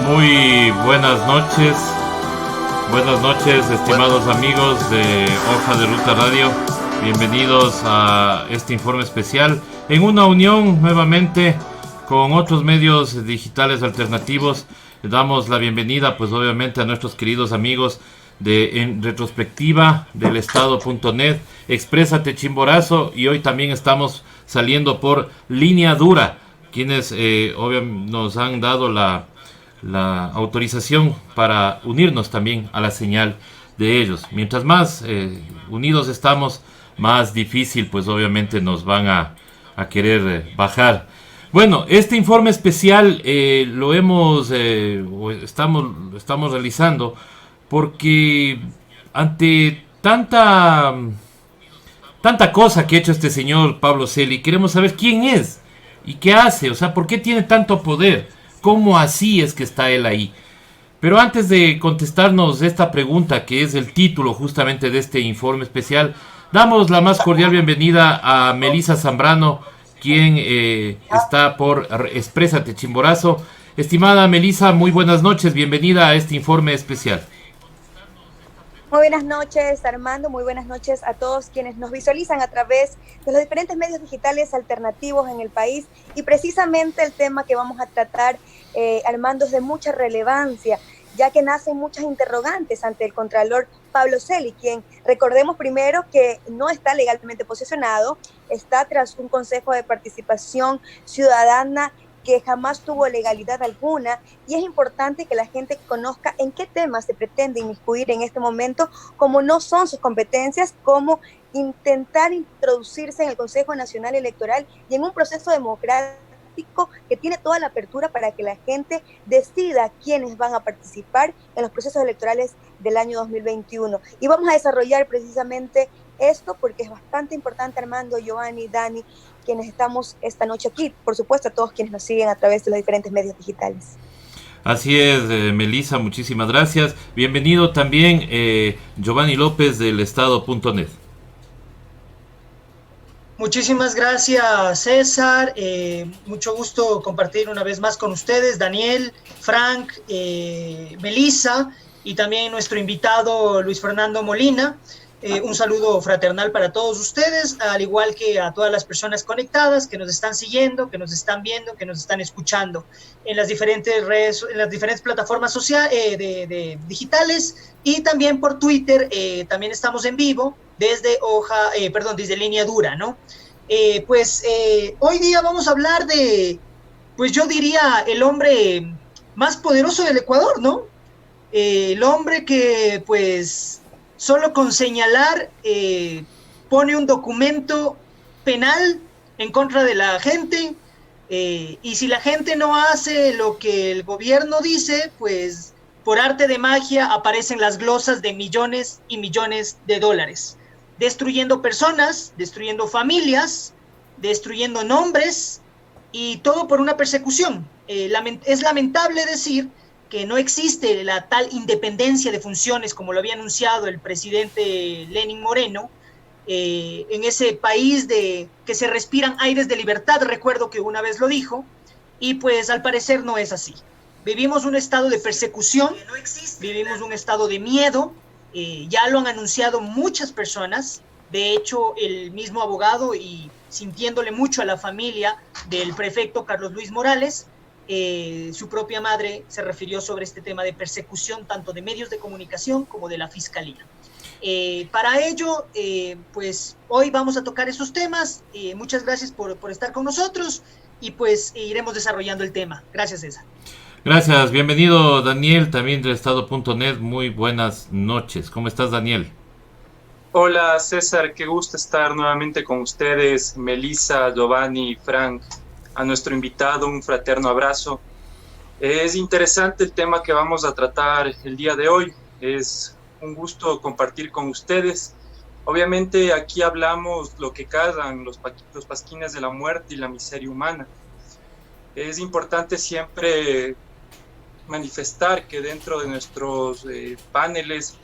Muy buenas noches, estimados amigos de Hoja de Ruta Radio. Bienvenidos a este informe especial en una unión nuevamente con otros medios digitales alternativos. Damos la bienvenida, pues obviamente, a nuestros queridos amigos de En Retrospectiva del Estado.net, Exprésate Chimborazo, y hoy también estamos saliendo por Línea Dura, quienes nos han dado la autorización para unirnos también a la señal de ellos. Mientras más unidos estamos, más difícil pues obviamente nos van a querer bajar. Bueno, este informe especial estamos realizando porque ante tanta cosa que ha hecho este señor Pablo Celi, queremos saber quién es y qué hace, o sea, por qué tiene tanto poder, cómo así es que está él ahí. Pero antes de contestarnos esta pregunta, que es el título justamente de este informe especial, damos la más cordial bienvenida a Melisa Zambrano, quien está por Exprésate Chimborazo. Estimada Melisa, muy buenas noches, bienvenida a este informe especial. Muy buenas noches, Armando. Muy buenas noches a todos quienes nos visualizan a través de los diferentes medios digitales alternativos en el país. Y precisamente el tema que vamos a tratar, Armando, es de mucha relevancia, ya que nacen muchas interrogantes ante el Contralor Pablo Celi, quien, recordemos primero, que no está legalmente posesionado, está tras un Consejo de Participación Ciudadana que jamás tuvo legalidad alguna, y es importante que la gente conozca en qué temas se pretende inmiscuir en este momento, como no son sus competencias, como intentar introducirse en el Consejo Nacional Electoral y en un proceso democrático que tiene toda la apertura para que la gente decida quiénes van a participar en los procesos electorales del año 2021. Y vamos a desarrollar precisamente esto porque es bastante importante, Armando, Giovanni, Dani, quienes estamos esta noche aquí, por supuesto a todos quienes nos siguen a través de los diferentes medios digitales. Así es, Melisa, muchísimas gracias. Bienvenido también Giovanni López del Estado.net. Muchísimas gracias, César. Mucho gusto compartir una vez más con ustedes, Daniel, Frank, Melisa, y también nuestro invitado Luis Fernando Molina. Un saludo fraternal para todos ustedes, al igual que a todas las personas conectadas que nos están siguiendo, que nos están viendo, que nos están escuchando en las diferentes redes, en las diferentes plataformas digitales, y también por Twitter. También estamos en vivo desde desde Línea Dura, ¿no? Hoy día vamos a hablar de, pues yo diría, el hombre más poderoso del Ecuador, ¿no? El hombre que, pues, solo con señalar pone un documento penal en contra de la gente, y si la gente no hace lo que el gobierno dice, pues por arte de magia aparecen las glosas de millones y millones de dólares, destruyendo personas, destruyendo familias, destruyendo nombres, y todo por una persecución. Es lamentable decir que no existe la tal independencia de funciones como lo había anunciado el presidente Lenín Moreno, en ese país que se respiran aires de libertad, recuerdo que una vez lo dijo, y pues al parecer no es así. Vivimos un estado de persecución, vivimos un estado de miedo, ya lo han anunciado muchas personas, de hecho el mismo abogado, y sintiéndole mucho a la familia del prefecto Carlos Luis Morales, su propia madre se refirió sobre este tema de persecución tanto de medios de comunicación como de la fiscalía. Para ello, pues hoy vamos a tocar esos temas. Muchas gracias por estar con nosotros, y pues iremos desarrollando el tema. Gracias, César. Gracias, bienvenido Daniel, también del Estado.net. Muy buenas noches. ¿Cómo estás, Daniel? Hola, César, qué gusto estar nuevamente con ustedes, Melisa, Giovanni, Frank. A nuestro invitado, un fraterno abrazo. Es interesante el tema que vamos a tratar el día de hoy. Es un gusto compartir con ustedes. Obviamente aquí hablamos lo que callan los pasquines de la muerte y la miseria humana. Es importante siempre manifestar que dentro de nuestros paneles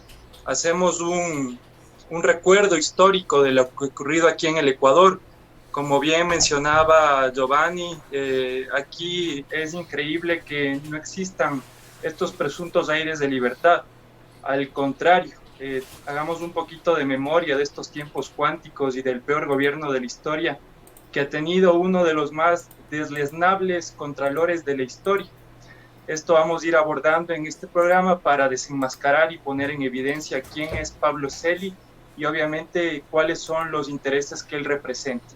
hacemos un recuerdo histórico de lo que ha ocurrido aquí en el Ecuador. Como bien mencionaba Giovanni, aquí es increíble que no existan estos presuntos aires de libertad. Al contrario, hagamos un poquito de memoria de estos tiempos cuánticos y del peor gobierno de la historia que ha tenido uno de los más desleznables contralores de la historia. Esto vamos a ir abordando en este programa para desenmascarar y poner en evidencia quién es Pablo Celi y obviamente cuáles son los intereses que él representa.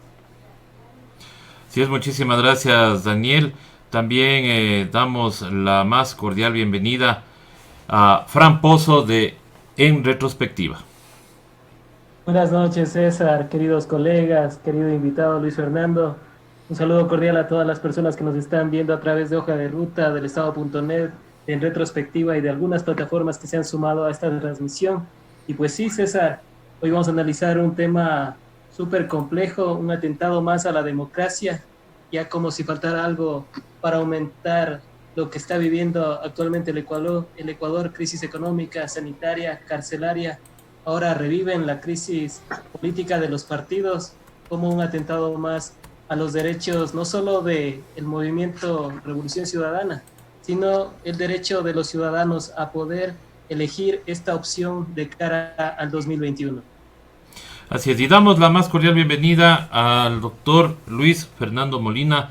Sí, muchísimas gracias, Daniel. También damos la más cordial bienvenida a Fran Pozo de En Retrospectiva. Buenas noches, César, queridos colegas, querido invitado Luis Fernando. Un saludo cordial a todas las personas que nos están viendo a través de Hoja de Ruta, del Estado.net, En Retrospectiva y de algunas plataformas que se han sumado a esta transmisión. Y pues sí, César, hoy vamos a analizar un tema súper complejo, un atentado más a la democracia, ya como si faltara algo para aumentar lo que está viviendo actualmente el Ecuador, crisis económica, sanitaria, carcelaria. Ahora reviven la crisis política de los partidos como un atentado más a los derechos, no solo del movimiento Revolución Ciudadana, sino el derecho de los ciudadanos a poder elegir esta opción de cara al 2021. Así es, y damos la más cordial bienvenida al doctor Luis Fernando Molina.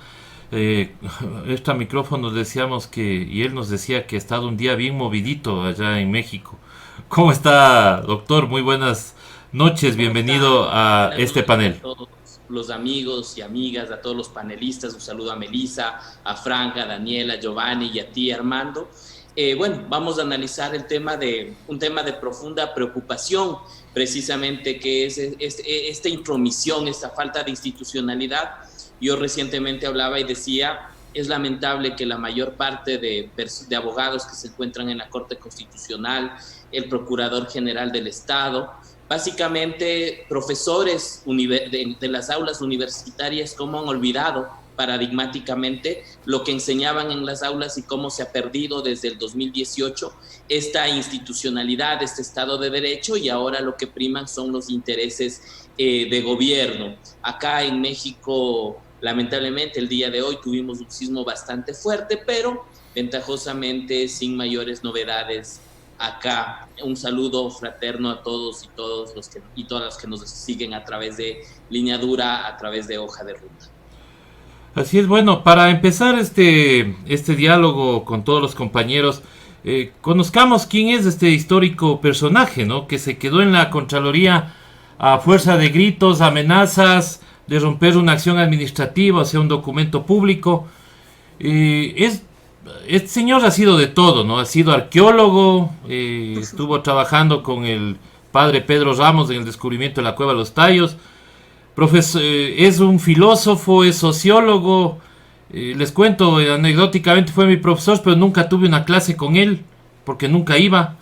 Este micrófono decíamos y él nos decía que ha estado un día bien movidito allá en México. ¿Cómo está, doctor? Muy buenas noches, bienvenido a este panel. A todos los amigos y amigas, a todos los panelistas, un saludo a Melissa, a Frank, a Daniela, a Giovanni y a ti, Armando. Bueno, vamos a analizar un tema de profunda preocupación, precisamente, que es esta intromisión, esta falta de institucionalidad. Yo recientemente hablaba y decía, es lamentable que la mayor parte de abogados que se encuentran en la Corte Constitucional, el Procurador General del Estado, básicamente profesores de las aulas universitarias, cómo han olvidado paradigmáticamente lo que enseñaban en las aulas y cómo se ha perdido desde el 2018 esta institucionalidad, este Estado de Derecho, y ahora lo que priman son los intereses de gobierno. Acá en México, lamentablemente, el día de hoy tuvimos un sismo bastante fuerte, pero ventajosamente sin mayores novedades acá. Un saludo fraterno a todos y todas las que nos siguen a través de Línea Dura, a través de Hoja de Ruta. Así es, bueno, para empezar este diálogo con todos los compañeros, conozcamos quién es este histórico personaje, ¿no? Que se quedó en la Contraloría a fuerza de gritos, amenazas, de romper una acción administrativa, o sea, un documento público. Este señor ha sido de todo, ¿no? Ha sido arqueólogo, estuvo trabajando con el padre Pedro Ramos en el descubrimiento de la Cueva de los Tallos. Es un filósofo, es sociólogo. Les cuento, anecdóticamente fue mi profesor, pero nunca tuve una clase con él, porque nunca iba.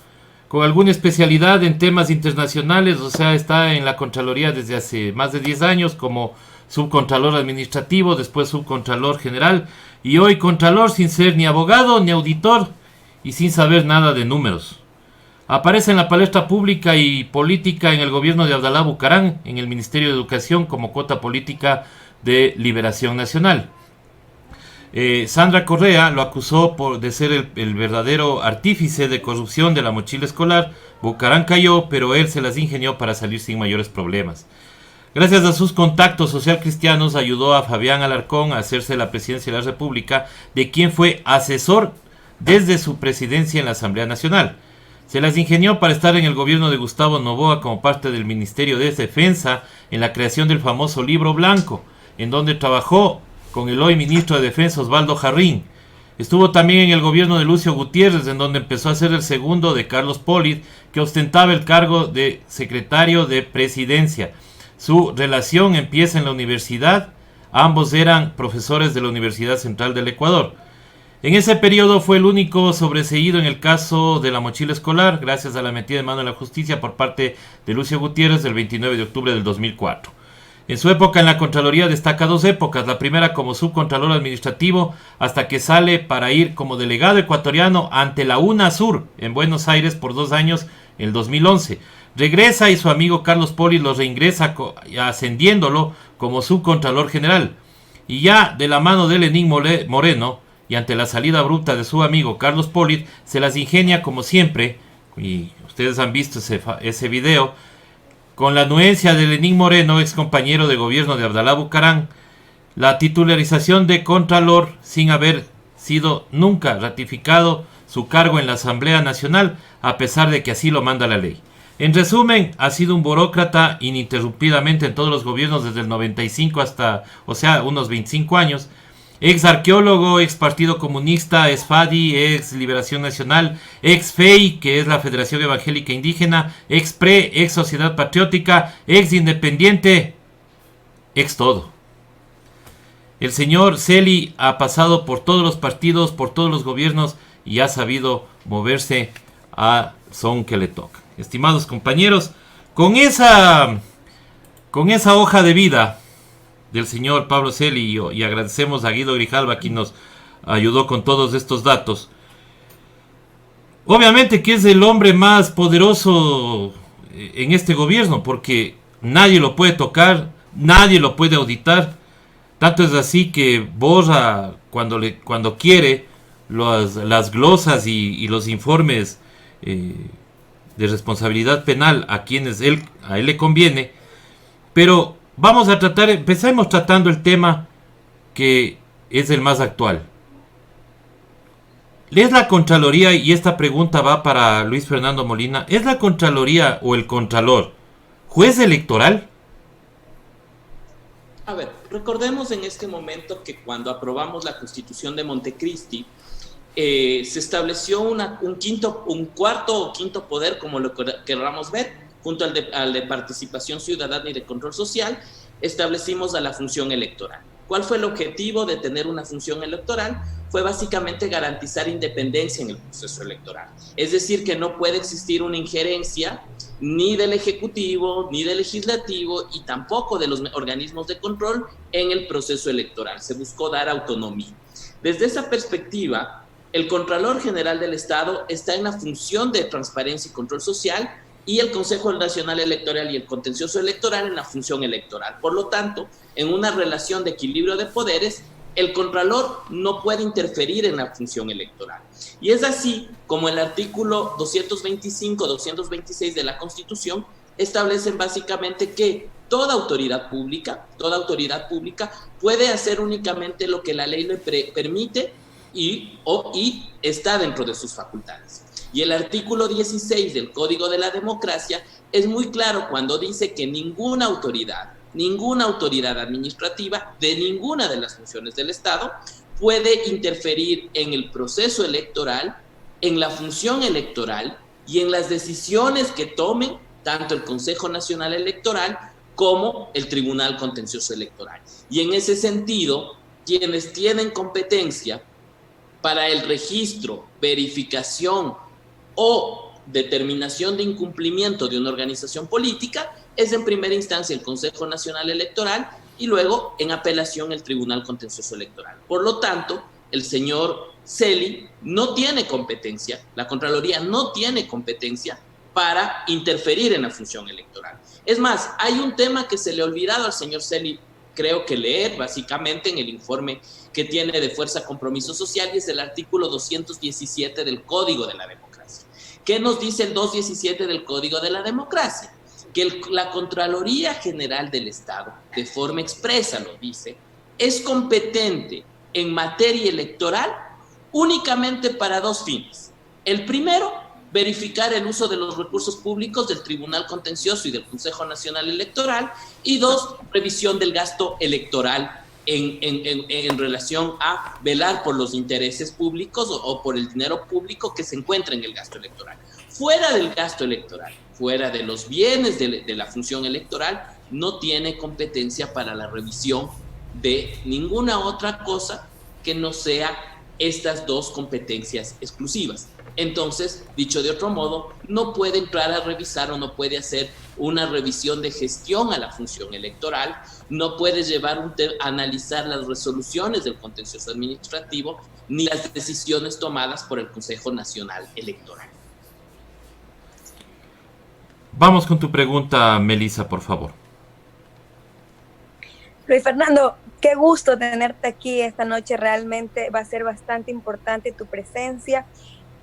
Con alguna especialidad en temas internacionales, o sea, está en la Contraloría desde hace más de 10 años como subcontralor administrativo, después subcontralor general, y hoy contralor sin ser ni abogado ni auditor y sin saber nada de números. Aparece en la palestra pública y política en el gobierno de Abdalá Bucaram, en el Ministerio de Educación como cuota política de Liberación Nacional. Sandra Correa lo acusó de ser el verdadero artífice de corrupción de la mochila escolar. Bucaram cayó, pero él se las ingenió para salir sin mayores problemas. Gracias a sus contactos social cristianos ayudó a Fabián Alarcón a hacerse la presidencia de la República, de quien fue asesor desde su presidencia en la Asamblea Nacional. Se las ingenió para estar en el gobierno de Gustavo Noboa como parte del Ministerio de Defensa en la creación del famoso Libro Blanco, en donde trabajó con el hoy ministro de Defensa Osvaldo Jarrín. Estuvo también en el gobierno de Lucio Gutiérrez, en donde empezó a ser el segundo de Carlos Polit, que ostentaba el cargo de secretario de Presidencia. Su relación empieza en la universidad. Ambos eran profesores de la Universidad Central del Ecuador. En ese periodo fue el único sobreseído en el caso de la mochila escolar, gracias a la metida de mano de la justicia por parte de Lucio Gutiérrez el 29 de octubre del 2004. En su época en la Contraloría destaca dos épocas, la primera como subcontralor administrativo, hasta que sale para ir como delegado ecuatoriano ante la UNASUR en Buenos Aires por 2 años en el 2011. Regresa y su amigo Carlos Poli lo reingresa ascendiéndolo como subcontralor general. Y ya de la mano de Lenín Moreno, y ante la salida bruta de su amigo Carlos Polit, se las ingenia como siempre, y ustedes han visto ese video, con la anuencia de Lenín Moreno, ex compañero de gobierno de Abdalá Bucaram, la titularización de Contralor sin haber sido nunca ratificado su cargo en la Asamblea Nacional, a pesar de que así lo manda la ley. En resumen, ha sido un burócrata ininterrumpidamente en todos los gobiernos desde el 95 hasta, o sea, unos 25 años. Ex arqueólogo, ex Partido Comunista, ex FADI, ex Liberación Nacional, ex FEI, que es la Federación Evangélica Indígena, ex PRE, ex Sociedad Patriótica, ex Independiente, ex todo. El señor Celi ha pasado por todos los partidos, por todos los gobiernos y ha sabido moverse a son que le toca. Estimados compañeros, con esa hoja de vida del señor Pablo Celi, y agradecemos a Guido Grijalva, quien nos ayudó con todos estos datos. Obviamente que es el hombre más poderoso en este gobierno, porque nadie lo puede tocar, nadie lo puede auditar. Tanto es así que borra cuando quiere las glosas y los informes de responsabilidad penal a quienes a él le conviene. Pero empecemos tratando el tema que es el más actual. ¿Es la Contraloría, y esta pregunta va para Luis Fernando Molina, ¿es la Contraloría o el Contralor juez electoral? A ver, recordemos en este momento que cuando aprobamos la Constitución de Montecristi, se estableció un cuarto o quinto poder, como lo queramos ver, junto al de participación ciudadana y de control social, establecimos a la función electoral. ¿Cuál fue el objetivo de tener una función electoral? Fue básicamente garantizar independencia en el proceso electoral. Es decir, que no puede existir una injerencia ni del Ejecutivo, ni del Legislativo, y tampoco de los organismos de control en el proceso electoral. Se buscó dar autonomía. Desde esa perspectiva, el Contralor General del Estado está en la función de transparencia y control social, y el Consejo Nacional Electoral y el Contencioso Electoral en la función electoral. Por lo tanto, en una relación de equilibrio de poderes, el Contralor no puede interferir en la función electoral. Y es así como el artículo 225, 226 de la Constitución establecen básicamente que toda autoridad pública puede hacer únicamente lo que la ley le permite y está dentro de sus facultades. Y el artículo 16 del Código de la Democracia es muy claro cuando dice que ninguna autoridad administrativa de ninguna de las funciones del Estado puede interferir en el proceso electoral, en la función electoral y en las decisiones que tomen tanto el Consejo Nacional Electoral como el Tribunal Contencioso Electoral. Y en ese sentido, quienes tienen competencia para el registro, verificación o determinación de incumplimiento de una organización política es en primera instancia el Consejo Nacional Electoral y luego en apelación el Tribunal Contencioso Electoral. Por lo tanto, el señor Celi no tiene competencia, la Contraloría no tiene competencia para interferir en la función electoral. Es más, hay un tema que se le ha olvidado al señor Celi, creo que leer básicamente en el informe que tiene de Fuerza Compromiso Social, y es el artículo 217 del Código de la Democracia. ¿Qué nos dice el 217 del Código de la Democracia? Que la Contraloría General del Estado, de forma expresa lo dice, es competente en materia electoral únicamente para dos fines. El primero, verificar el uso de los recursos públicos del Tribunal Contencioso y del Consejo Nacional Electoral, y dos, revisión del gasto electoral en relación a velar por los intereses públicos o por el dinero público que se encuentra en el gasto electoral. Fuera del gasto electoral, fuera de los bienes de la función electoral, no tiene competencia para la revisión de ninguna otra cosa que no sea estas dos competencias exclusivas. Entonces, dicho de otro modo, no puede entrar a revisar o no puede hacer una revisión de gestión a la función electoral, no puede analizar las resoluciones del contencioso administrativo ni las decisiones tomadas por el Consejo Nacional Electoral. Vamos con tu pregunta, Melissa, por favor. Luis Fernando, qué gusto tenerte aquí esta noche, realmente va a ser bastante importante tu presencia.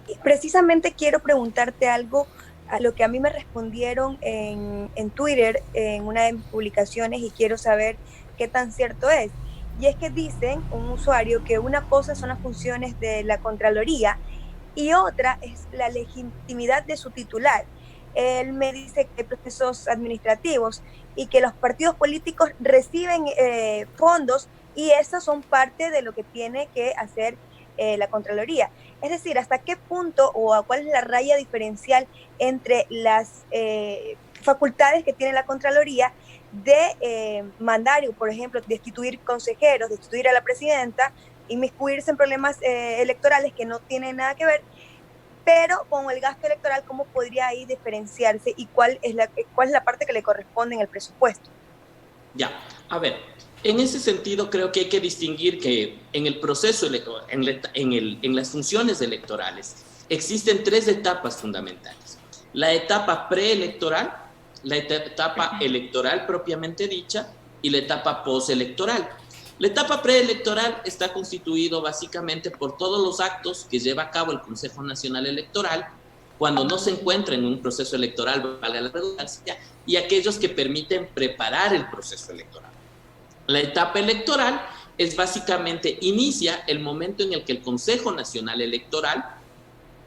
Y precisamente quiero preguntarte algo a lo que a mí me respondieron en Twitter, en una de mis publicaciones, y quiero saber qué tan cierto es. Y es que dicen un usuario que una cosa son las funciones de la Contraloría y otra es la legitimidad de su titular. Él me dice que hay procesos administrativos y que los partidos políticos reciben fondos y esos son parte de lo que tiene que hacer la Contraloría. Es decir, ¿hasta qué punto o a cuál es la raya diferencial entre las facultades que tiene la Contraloría de mandar, por ejemplo, destituir consejeros, destituir a la presidenta, inmiscuirse en problemas electorales que no tienen nada que ver, pero con el gasto electoral, ¿cómo podría ahí diferenciarse y cuál es la parte que le corresponde en el presupuesto? Ya, a ver, en ese sentido creo que hay que distinguir que en el proceso electoral, en las funciones electorales, existen tres etapas fundamentales. La etapa preelectoral, la etapa electoral propiamente dicha y la etapa postelectoral. La etapa preelectoral está constituido básicamente por todos los actos que lleva a cabo el Consejo Nacional Electoral cuando no se encuentra en un proceso electoral, valga la redundancia, y aquellos que permiten preparar el proceso electoral. La etapa electoral es básicamente, inicia el momento en el que el Consejo Nacional Electoral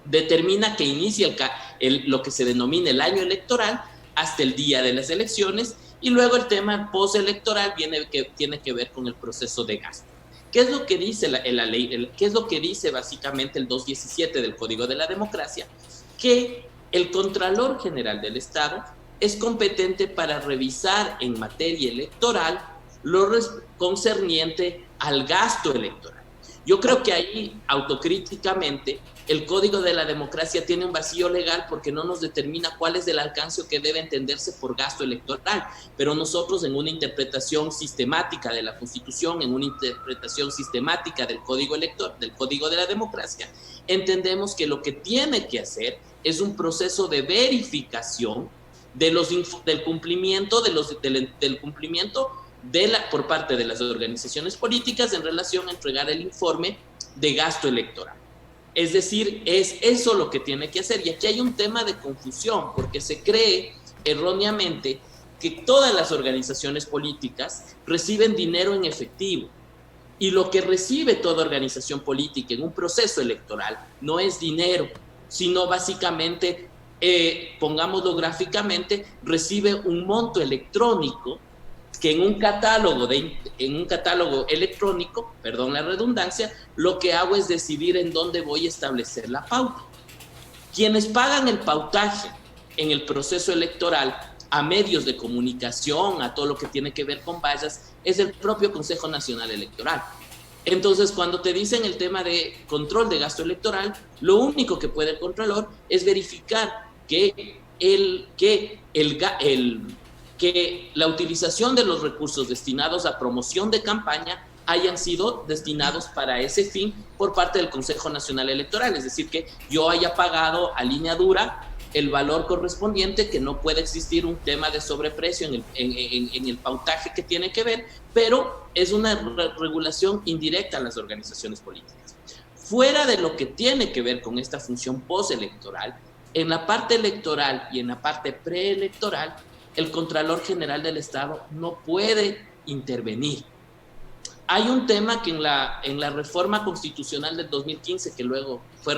determina que inicia lo que se denomina el año electoral hasta el día de las elecciones, y luego el tema postelectoral tiene que ver con el proceso de gasto. ¿Qué es lo que dice la ley? ¿Qué es lo que dice básicamente el 217 del Código de la Democracia? Que el Contralor General del Estado es competente para revisar en materia electoral lo concerniente al gasto electoral. Yo creo que ahí, autocríticamente, el Código de la Democracia tiene un vacío legal porque no nos determina cuál es el alcance que debe entenderse por gasto electoral, pero nosotros en una interpretación sistemática de la Constitución, en una interpretación sistemática del Código del Código de la Democracia, entendemos que lo que tiene que hacer es un proceso de verificación del cumplimiento por parte de las organizaciones políticas en relación a entregar el informe de gasto electoral. Es decir, es eso lo que tiene que hacer. Y aquí hay un tema de confusión, porque se cree erróneamente que todas las organizaciones políticas reciben dinero en efectivo. Y lo que recibe toda organización política en un proceso electoral no es dinero, sino básicamente, pongámoslo gráficamente, recibe un monto electrónico que en un catálogo electrónico, perdón la redundancia, lo que hago es decidir en dónde voy a establecer la pauta. Quienes pagan el pautaje en el proceso electoral a medios de comunicación, a todo lo que tiene que ver con vallas, es el propio Consejo Nacional Electoral. Entonces, cuando te dicen el tema de control de gasto electoral, lo único que puede el Contralor es verificar que la utilización de los recursos destinados a promoción de campaña hayan sido destinados para ese fin por parte del Consejo Nacional Electoral. Es decir, que yo haya pagado a línea dura el valor correspondiente, que no puede existir un tema de sobreprecio en el pautaje que tiene que ver, pero es una regulación indirecta a las organizaciones políticas. Fuera de lo que tiene que ver con esta función postelectoral, en la parte electoral y en la parte preelectoral, el Contralor General del Estado no puede intervenir. Hay un tema que en la reforma constitucional del 2015, que luego fue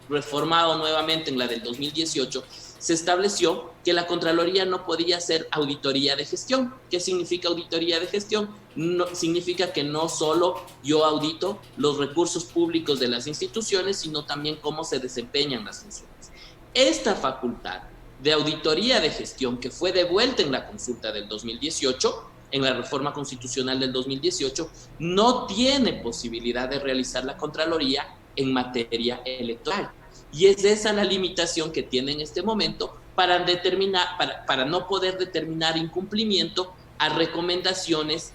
reformado nuevamente en la del 2018, se estableció que la Contraloría no podía hacer auditoría de gestión. ¿Qué significa auditoría de gestión? No, significa que no solo yo audito los recursos públicos de las instituciones, sino también cómo se desempeñan las funciones. Esta facultad de auditoría de gestión, que fue devuelta en la consulta del 2018, en la reforma constitucional del 2018, no tiene posibilidad de realizar la Contraloría en materia electoral. Y es esa la limitación que tiene en este momento para no poder determinar incumplimiento a recomendaciones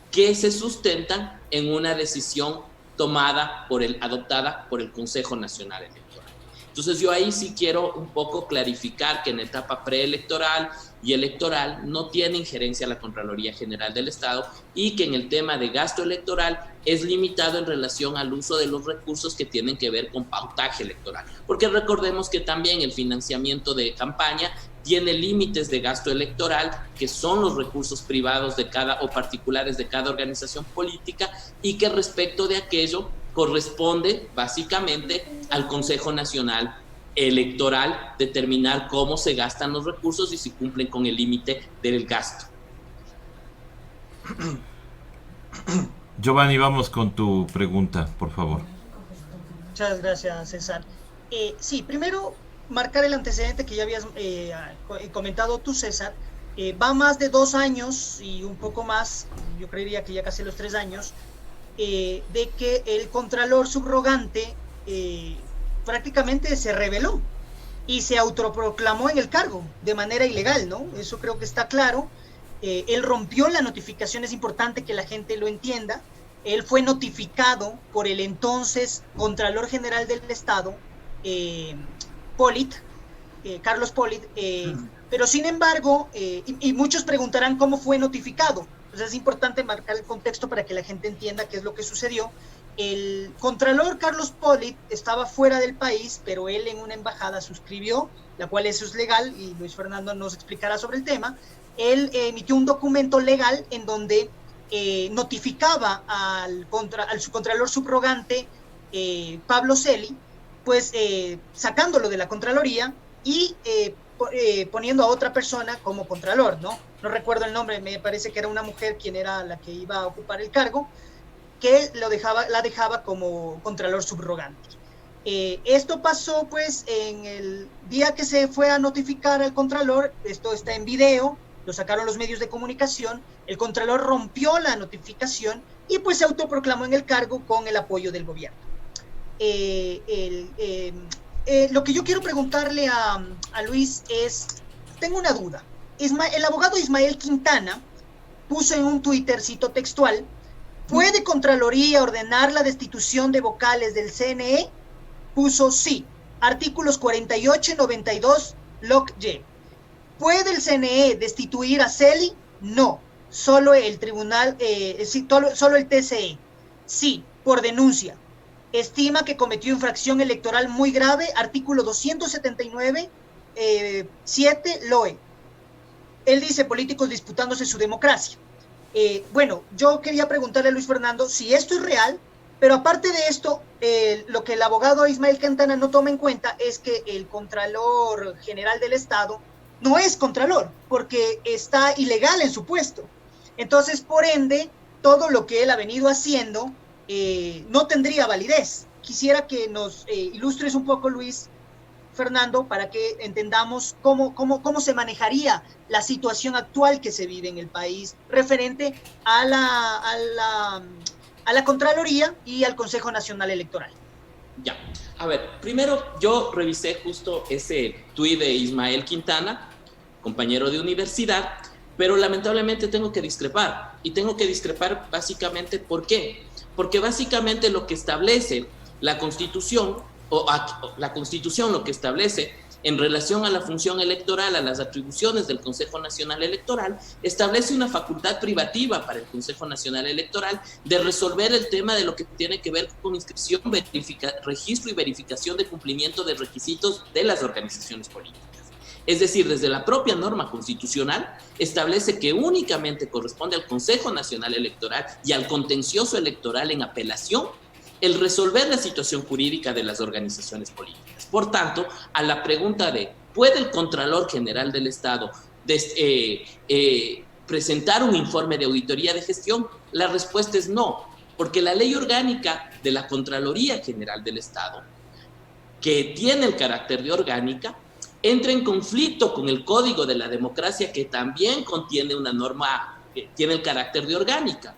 que se sustentan en una decisión adoptada por el Consejo Nacional Electoral. Entonces yo ahí sí quiero un poco clarificar que en etapa preelectoral y electoral no tiene injerencia la Contraloría General del Estado y que en el tema de gasto electoral es limitado en relación al uso de los recursos que tienen que ver con pautaje electoral. Porque recordemos que también el financiamiento de campaña tiene límites de gasto electoral, que son los recursos privados de cada o particulares de cada organización política, y que respecto de aquello corresponde básicamente al Consejo Nacional Electoral determinar cómo se gastan los recursos y si cumplen con el límite del gasto. Giovanni, vamos con tu pregunta, por favor. Muchas gracias, César. Sí, primero marcar el antecedente que ya habías comentado tú, César. Va más de 2 años y un poco más, yo creería que ya casi los 3 años, de que el contralor subrogante prácticamente se rebeló y se autoproclamó en el cargo de manera ilegal, ¿no? Eso creo que está claro. Él rompió la notificación, es importante que la gente lo entienda. Él fue notificado por el entonces Contralor General del Estado, Carlos Polit, pero sin embargo, y muchos preguntarán cómo fue notificado. Entonces es importante marcar el contexto para que la gente entienda qué es lo que sucedió. El Contralor Carlos Polit estaba fuera del país, pero él en una embajada suscribió, la cual eso es legal, y Luis Fernando nos explicará sobre el tema. Él emitió un documento legal en donde notificaba al subcontralor subrogante Pablo Celi, pues sacándolo de la Contraloría y poniendo a otra persona como contralor, ¿no? No recuerdo el nombre, me parece que era una mujer quien era la que iba a ocupar el cargo, que la dejaba como contralor subrogante. Esto pasó pues en el día que se fue a notificar al contralor, esto está en video, lo sacaron los medios de comunicación, el contralor rompió la notificación y pues se autoproclamó en el cargo con el apoyo del gobierno. Lo que yo quiero preguntarle a Luis es, tengo una duda. El abogado Ismael Quintana puso en un Twitter, cito textual, ¿puede Contraloría ordenar la destitución de vocales del CNE? Puso sí, artículos 48 y 92, log Y. ¿Puede el CNE destituir a Celi? No, solo el tribunal, solo el TCE. Sí, por denuncia. Estima que cometió infracción electoral muy grave, artículo 279, 7, LOE. Él dice políticos disputándose su democracia. Bueno, yo quería preguntarle a Luis Fernando si esto es real, pero aparte de esto, lo que el abogado Ismael Quintana no toma en cuenta es que el Contralor General del Estado no es Contralor, porque está ilegal en su puesto. Entonces, por ende, todo lo que él ha venido haciendo no tendría validez. Quisiera que nos ilustres un poco, Luis Fernando, para que entendamos cómo se manejaría la situación actual que se vive en el país referente a la Contraloría y al Consejo Nacional Electoral. Ya, a ver, primero yo revisé justo ese tuit de Ismael Quintana, compañero de universidad, pero lamentablemente tengo que discrepar, y tengo que discrepar básicamente ¿por qué? Porque básicamente lo que establece la Constitución, la Constitución lo que establece en relación a la función electoral, a las atribuciones del Consejo Nacional Electoral, establece una facultad privativa para el Consejo Nacional Electoral de resolver el tema de lo que tiene que ver con inscripción, registro y verificación de cumplimiento de requisitos de las organizaciones políticas. Es decir, desde la propia norma constitucional establece que únicamente corresponde al Consejo Nacional Electoral y al contencioso electoral en apelación el resolver la situación jurídica de las organizaciones políticas. Por tanto, a la pregunta de ¿puede el Contralor General del Estado presentar un informe de auditoría de gestión? La respuesta es no, porque la ley orgánica de la Contraloría General del Estado, que tiene el carácter de orgánica, entra en conflicto con el Código de la Democracia, que también contiene una norma que tiene el carácter de orgánica.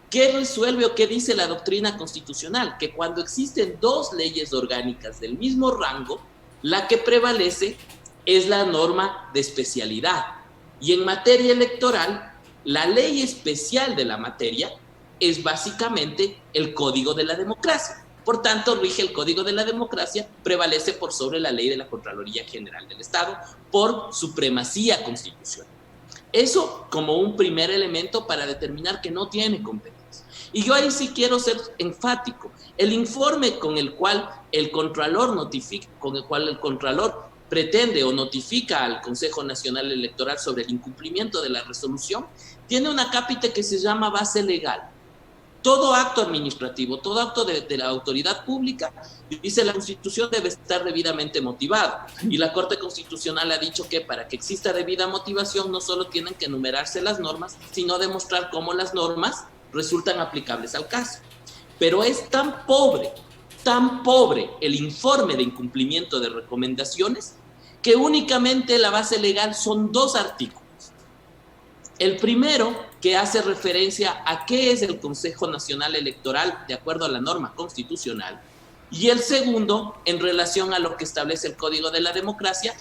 ¿Qué resuelve o qué dice la doctrina constitucional? Que cuando existen dos leyes orgánicas del mismo rango, la que prevalece es la norma de especialidad. Y en materia electoral, la ley especial de la materia es básicamente el Código de la Democracia. Por tanto, rige el Código de la Democracia, prevalece por sobre la ley de la Contraloría General del Estado por supremacía constitucional. Eso como un primer elemento para determinar que no tiene competencia. Y yo ahí sí quiero ser enfático. El informe con el cual el Contralor pretende o notifica al Consejo Nacional Electoral sobre el incumplimiento de la resolución, tiene una cápita que se llama base legal. Todo acto administrativo, todo acto de la autoridad pública, dice la Constitución, debe estar debidamente motivado. Y la Corte Constitucional ha dicho que para que exista debida motivación no solo tienen que enumerarse las normas, sino demostrar cómo las normas resultan aplicables al caso. Pero es tan pobre el informe de incumplimiento de recomendaciones que únicamente la base legal son 2 artículos. El primero, que hace referencia a qué es el Consejo Nacional Electoral de acuerdo a la norma constitucional, y el segundo, en relación a lo que establece el Código de la Democracia,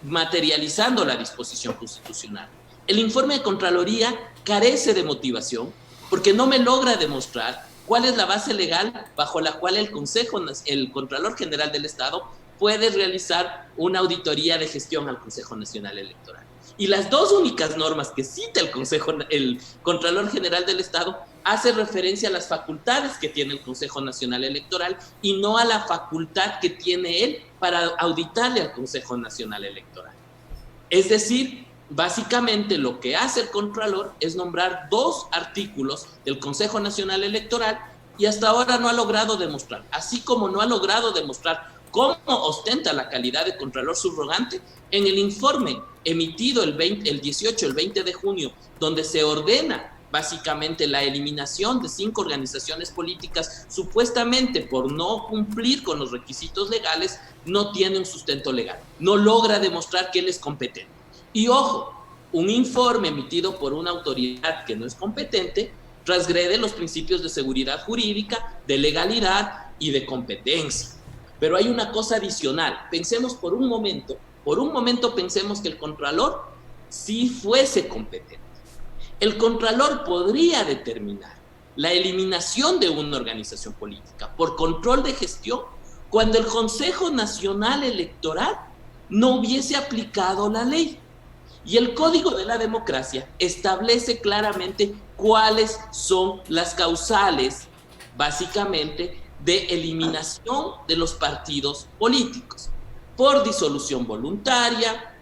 materializando la disposición constitucional. El informe de Contraloría carece de motivación porque no me logra demostrar cuál es la base legal bajo la cual el Contralor General del Estado puede realizar una auditoría de gestión al Consejo Nacional Electoral. Y las 2 únicas normas que cita el Contralor General del Estado hace referencia a las facultades que tiene el Consejo Nacional Electoral y no a la facultad que tiene él para auditarle al Consejo Nacional Electoral. Es decir, básicamente lo que hace el Contralor es nombrar 2 artículos del Consejo Nacional Electoral y hasta ahora no ha logrado demostrar, así como no ha logrado demostrar cómo ostenta la calidad de Contralor subrogante en el informe emitido el 20 de junio, donde se ordena básicamente la eliminación de 5 organizaciones políticas supuestamente por no cumplir con los requisitos legales, no tiene un sustento legal, no logra demostrar que él es competente. Y ojo, un informe emitido por una autoridad que no es competente transgrede los principios de seguridad jurídica, de legalidad y de competencia. Pero hay una cosa adicional. Pensemos por un momento pensemos que el Contralor sí fuese competente. El Contralor podría determinar la eliminación de una organización política por control de gestión cuando el Consejo Nacional Electoral no hubiese aplicado la ley. Y el Código de la Democracia establece claramente cuáles son las causales, básicamente, de eliminación de los partidos políticos, por disolución voluntaria,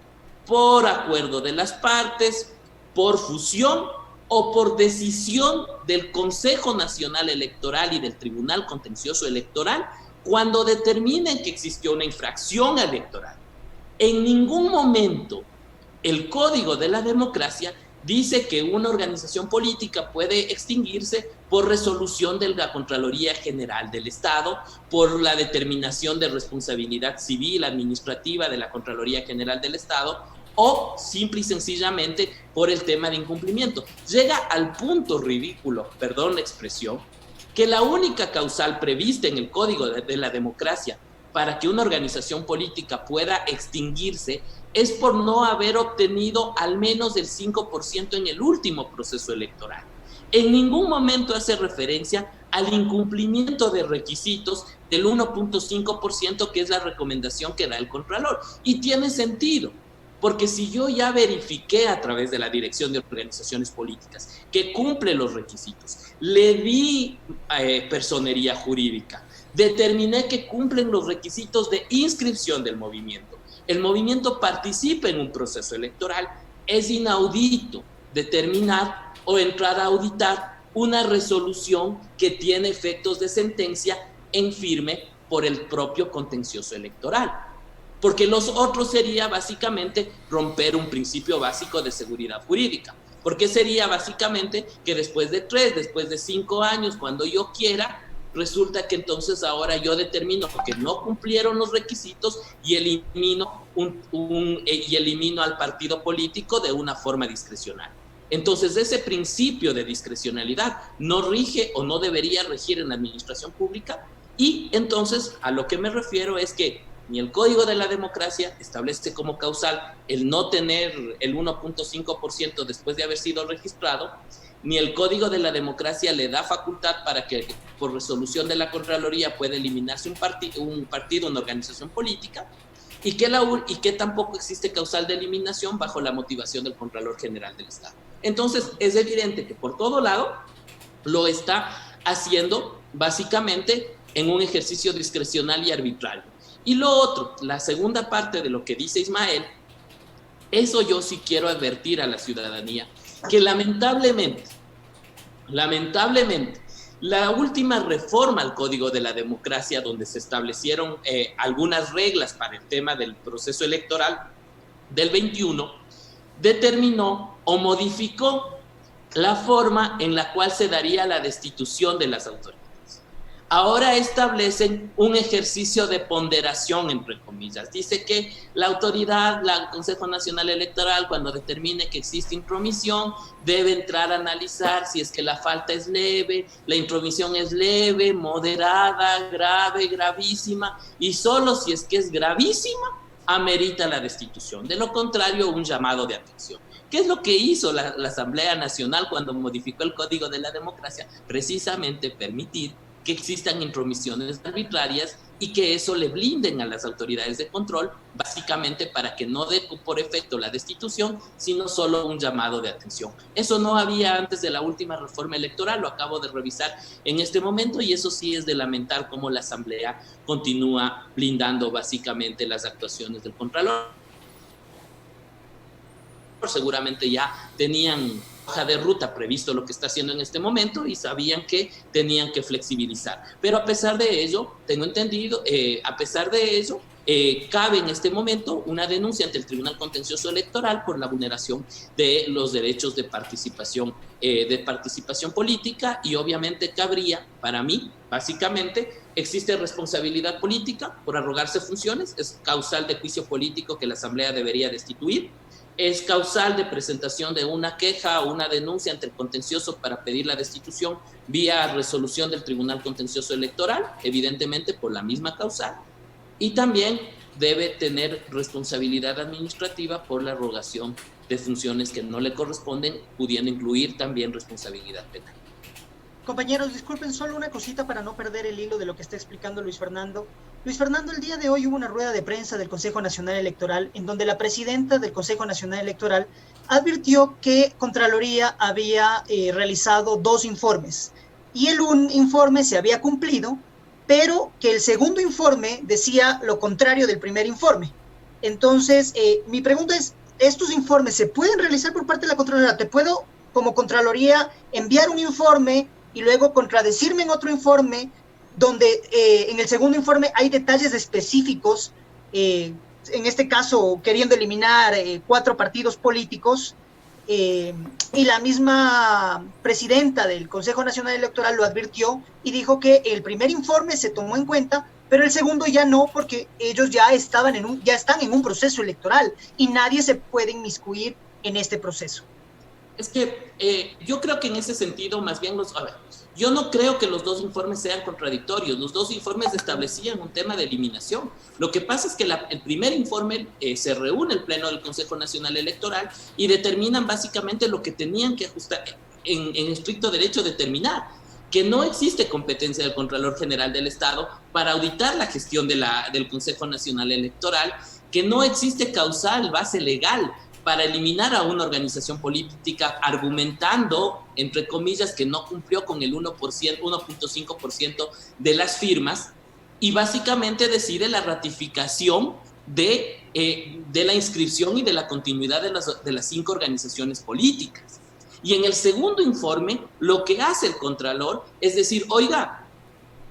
por acuerdo de las partes, por fusión o por decisión del Consejo Nacional Electoral y del Tribunal Contencioso Electoral cuando determinen que existió una infracción electoral. En ningún momento el Código de la Democracia dice que una organización política puede extinguirse por resolución de la Contraloría General del Estado, por la determinación de responsabilidad civil administrativa de la Contraloría General del Estado, o simple y sencillamente por el tema de incumplimiento. Llega al punto ridículo, perdón la expresión, que la única causal prevista en el Código de la Democracia para que una organización política pueda extinguirse es por no haber obtenido al menos el 5% en el último proceso electoral. En ningún momento hace referencia al incumplimiento de requisitos del 1.5%, que es la recomendación que da el Contralor. Y tiene sentido, porque si yo ya verifiqué a través de la Dirección de Organizaciones Políticas que cumple los requisitos, le di personería jurídica, determiné que cumplen los requisitos de inscripción del movimiento, el movimiento participa en un proceso electoral, es inaudito determinar o entrar a auditar una resolución que tiene efectos de sentencia en firme por el propio contencioso electoral. Porque los otros sería básicamente romper un principio básico de seguridad jurídica. Porque sería básicamente que después de 3, después de 5 años, cuando yo quiera, resulta que entonces ahora yo determino que no cumplieron los requisitos y elimino al partido político de una forma discrecional. Entonces ese principio de discrecionalidad no rige o no debería regir en la administración pública, y entonces a lo que me refiero es que ni el Código de la Democracia establece como causal el no tener el 1.5% después de haber sido registrado, ni el Código de la Democracia le da facultad para que por resolución de la Contraloría pueda eliminarse un partido, una organización política, y que tampoco existe causal de eliminación bajo la motivación del Contralor General del Estado. Entonces, es evidente que por todo lado lo está haciendo básicamente en un ejercicio discrecional y arbitrario. Y lo otro, la segunda parte de lo que dice Ismael, eso yo sí quiero advertir a la ciudadanía, que lamentablemente, la última reforma al Código de la Democracia, donde se establecieron algunas reglas para el tema del proceso electoral del 21, determinó o modificó la forma en la cual se daría la destitución de las autoridades. Ahora establecen un ejercicio de ponderación, entre comillas. Dice que la autoridad, el Consejo Nacional Electoral, cuando determine que existe intromisión, debe entrar a analizar si es que la falta es leve, la intromisión es leve, moderada, grave, gravísima, y solo si es que es gravísima, amerita la destitución. De lo contrario, un llamado de atención. ¿Qué es lo que hizo la Asamblea Nacional cuando modificó el Código de la Democracia? Precisamente permitir que existan intromisiones arbitrarias y que eso le blinden a las autoridades de control, básicamente para que no dé por efecto la destitución, sino solo un llamado de atención. Eso no había antes de la última reforma electoral, lo acabo de revisar en este momento, y eso sí es de lamentar cómo la Asamblea continúa blindando básicamente las actuaciones del Contralor. Seguramente ya tenían hoja de ruta previsto lo que está haciendo en este momento y sabían que tenían que flexibilizar. Pero a pesar de ello, tengo entendido, cabe en este momento una denuncia ante el Tribunal Contencioso Electoral por la vulneración de los derechos de participación política, y obviamente cabría, para mí, básicamente, existe responsabilidad política por arrogarse funciones, es causal de juicio político que la Asamblea debería destituir. Es causal de presentación de una queja o una denuncia ante el contencioso para pedir la destitución vía resolución del Tribunal Contencioso Electoral, evidentemente por la misma causal, y también debe tener responsabilidad administrativa por la arrogación de funciones que no le corresponden, pudiendo incluir también responsabilidad penal. Compañeros, disculpen, solo una cosita para no perder el hilo de lo que está explicando Luis Fernando. Luis Fernando, el día de hoy hubo una rueda de prensa del Consejo Nacional Electoral en donde la presidenta del Consejo Nacional Electoral advirtió que Contraloría había realizado 2 informes y un informe se había cumplido, pero que el segundo informe decía lo contrario del primer informe. Entonces, mi pregunta es, ¿estos informes se pueden realizar por parte de la Contraloría? ¿Te puedo, como Contraloría, enviar un informe y luego contradecirme en otro informe donde en el segundo informe hay detalles específicos, en este caso queriendo eliminar 4 partidos políticos, y la misma presidenta del Consejo Nacional Electoral lo advirtió y dijo que el primer informe se tomó en cuenta, pero el segundo ya no, porque ellos ya están en un proceso electoral y nadie se puede inmiscuir en este proceso? Es que yo creo que en ese sentido, más bien, yo no creo que los 2 informes sean contradictorios. Los 2 informes establecían un tema de eliminación. Lo que pasa es que el primer informe se reúne el Pleno del Consejo Nacional Electoral y determinan básicamente lo que tenían que ajustar en estricto derecho determinar, que no existe competencia del Contralor General del Estado para auditar la gestión del Consejo Nacional Electoral, que no existe causal base legal para eliminar a una organización política argumentando, entre comillas, que no cumplió con el 1.5% de las firmas, y básicamente decide la ratificación de la inscripción y de la continuidad de las 5 organizaciones políticas. Y en el segundo informe, lo que hace el Contralor es decir, oiga,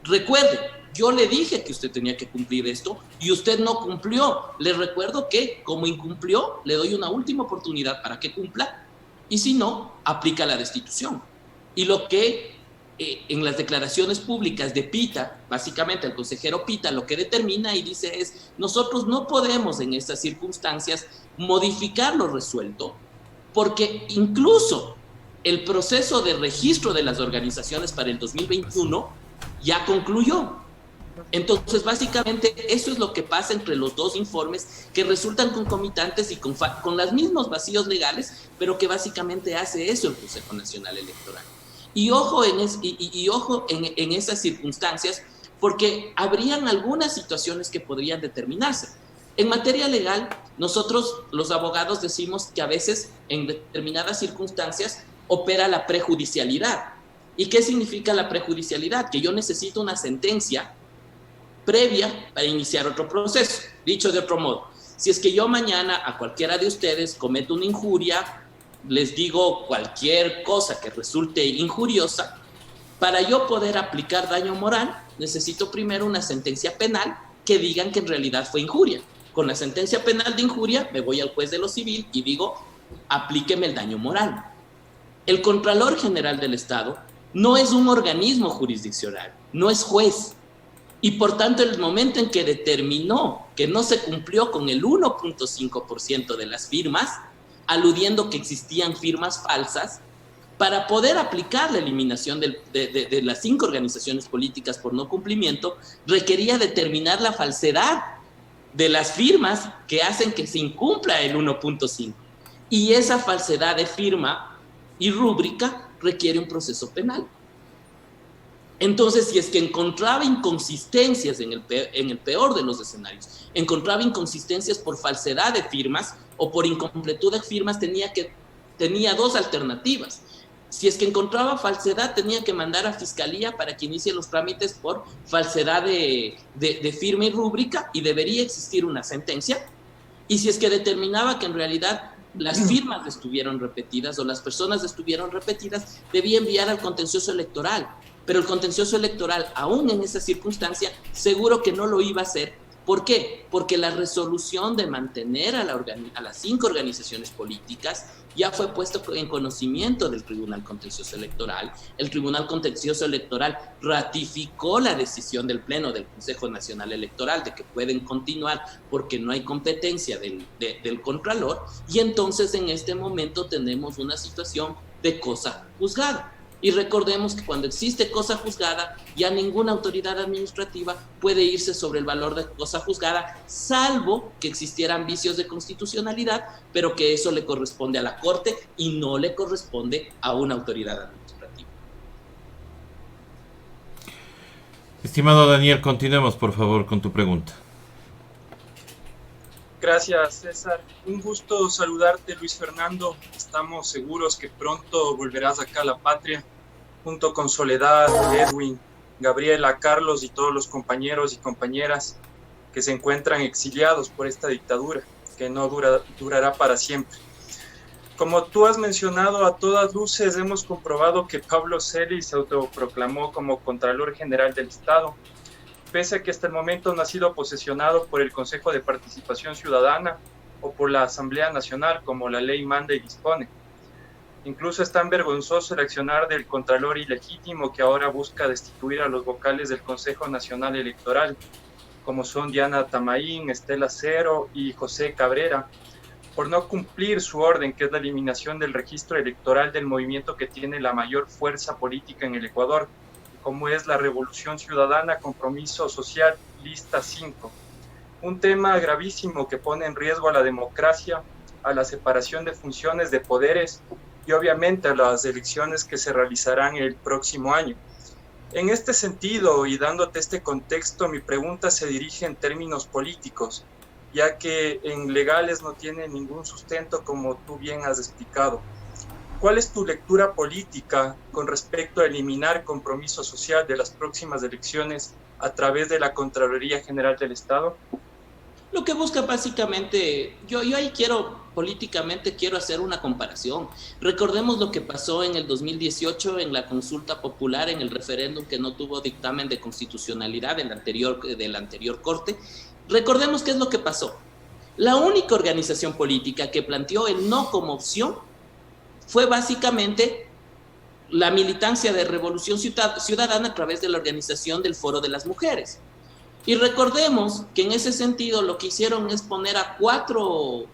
recuerde, yo le dije que usted tenía que cumplir esto y usted no cumplió. Le recuerdo que, como incumplió, le doy una última oportunidad para que cumpla, y si no, aplica la destitución. Y lo que en las declaraciones públicas de Pita, básicamente el consejero Pita, lo que determina y dice es, nosotros no podemos en estas circunstancias modificar lo resuelto, porque incluso el proceso de registro de las organizaciones para el 2021 ya concluyó. Entonces, básicamente, eso es lo que pasa entre los dos informes, que resultan concomitantes y con los mismos vacíos legales, pero que básicamente hace eso el Consejo Nacional Electoral. Y ojo en esas circunstancias, porque habrían algunas situaciones que podrían determinarse. En materia legal, nosotros los abogados decimos que a veces en determinadas circunstancias opera la prejudicialidad. ¿Y qué significa la prejudicialidad? Que yo necesito una sentencia previa para iniciar otro proceso. Dicho de otro modo, si es que yo mañana a cualquiera de ustedes cometo una injuria, les digo cualquier cosa que resulte injuriosa, para yo poder aplicar daño moral, necesito primero una sentencia penal que digan que en realidad fue injuria. Con la sentencia penal de injuria me voy al juez de lo civil y digo, aplíqueme el daño moral. El Contralor General del Estado no es un organismo jurisdiccional, no es juez. Y por tanto, en el momento en que determinó que no se cumplió con el 1.5% de las firmas, aludiendo que existían firmas falsas, para poder aplicar la eliminación de las 5 organizaciones políticas por no cumplimiento, requería determinar la falsedad de las firmas que hacen que se incumpla el 1.5. Y esa falsedad de firma y rúbrica requiere un proceso penal. Entonces, si es que encontraba inconsistencias en el peor de los escenarios, encontraba inconsistencias por falsedad de firmas o por incompletud de firmas, tenía 2 alternativas. Si es que encontraba falsedad, tenía que mandar a Fiscalía para que inicie los trámites por falsedad de firma y rúbrica, y debería existir una sentencia. Y si es que determinaba que en realidad las firmas estuvieron repetidas o las personas estuvieron repetidas, debía enviar al contencioso electoral. Pero el contencioso electoral, aún en esa circunstancia, seguro que no lo iba a hacer. ¿Por qué? Porque la resolución de mantener a las 5 organizaciones políticas ya fue puesto en conocimiento del Tribunal Contencioso Electoral. El Tribunal Contencioso Electoral ratificó la decisión del Pleno del Consejo Nacional Electoral de que pueden continuar porque no hay competencia del Contralor, y entonces en este momento tenemos una situación de cosa juzgada. Y recordemos que cuando existe cosa juzgada, ya ninguna autoridad administrativa puede irse sobre el valor de cosa juzgada, salvo que existieran vicios de constitucionalidad, pero que eso le corresponde a la Corte y no le corresponde a una autoridad administrativa. Estimado Daniel, continuemos por favor con tu pregunta. Gracias, César. Un gusto saludarte, Luis Fernando. Estamos seguros que pronto volverás acá a la patria, junto con Soledad, Edwin, Gabriela, Carlos y todos los compañeros y compañeras que se encuentran exiliados por esta dictadura, que no durará para siempre. Como tú has mencionado, a todas luces hemos comprobado que Pablo Celis se autoproclamó como Contralor General del Estado, pese a que hasta el momento no ha sido posesionado por el Consejo de Participación Ciudadana o por la Asamblea Nacional, como la ley manda y dispone. Incluso es tan vergonzoso el accionar del Contralor ilegítimo que ahora busca destituir a los vocales del Consejo Nacional Electoral, como son Diana Tamaín, Estela Cero y José Cabrera, por no cumplir su orden, que es la eliminación del registro electoral del movimiento que tiene la mayor fuerza política en el Ecuador, como es la Revolución Ciudadana Compromiso Social Lista 5. Un tema gravísimo que pone en riesgo a la democracia, a la separación de funciones de poderes y obviamente a las elecciones que se realizarán el próximo año. En este sentido, y dándote este contexto, mi pregunta se dirige en términos políticos, ya que en legales no tiene ningún sustento, como tú bien has explicado. ¿Cuál es tu lectura política con respecto a eliminar compromiso social de las próximas elecciones a través de la Contraloría General del Estado? Lo que busca básicamente, yo ahí políticamente quiero hacer una comparación. Recordemos lo que pasó en el 2018 en la consulta popular, en el referéndum que no tuvo dictamen de constitucionalidad de la anterior Corte. Recordemos qué es lo que pasó. La única organización política que planteó el no como opción fue básicamente la militancia de Revolución Ciudadana a través de la organización del Foro de las Mujeres. Y recordemos que en ese sentido lo que hicieron es poner a cuatro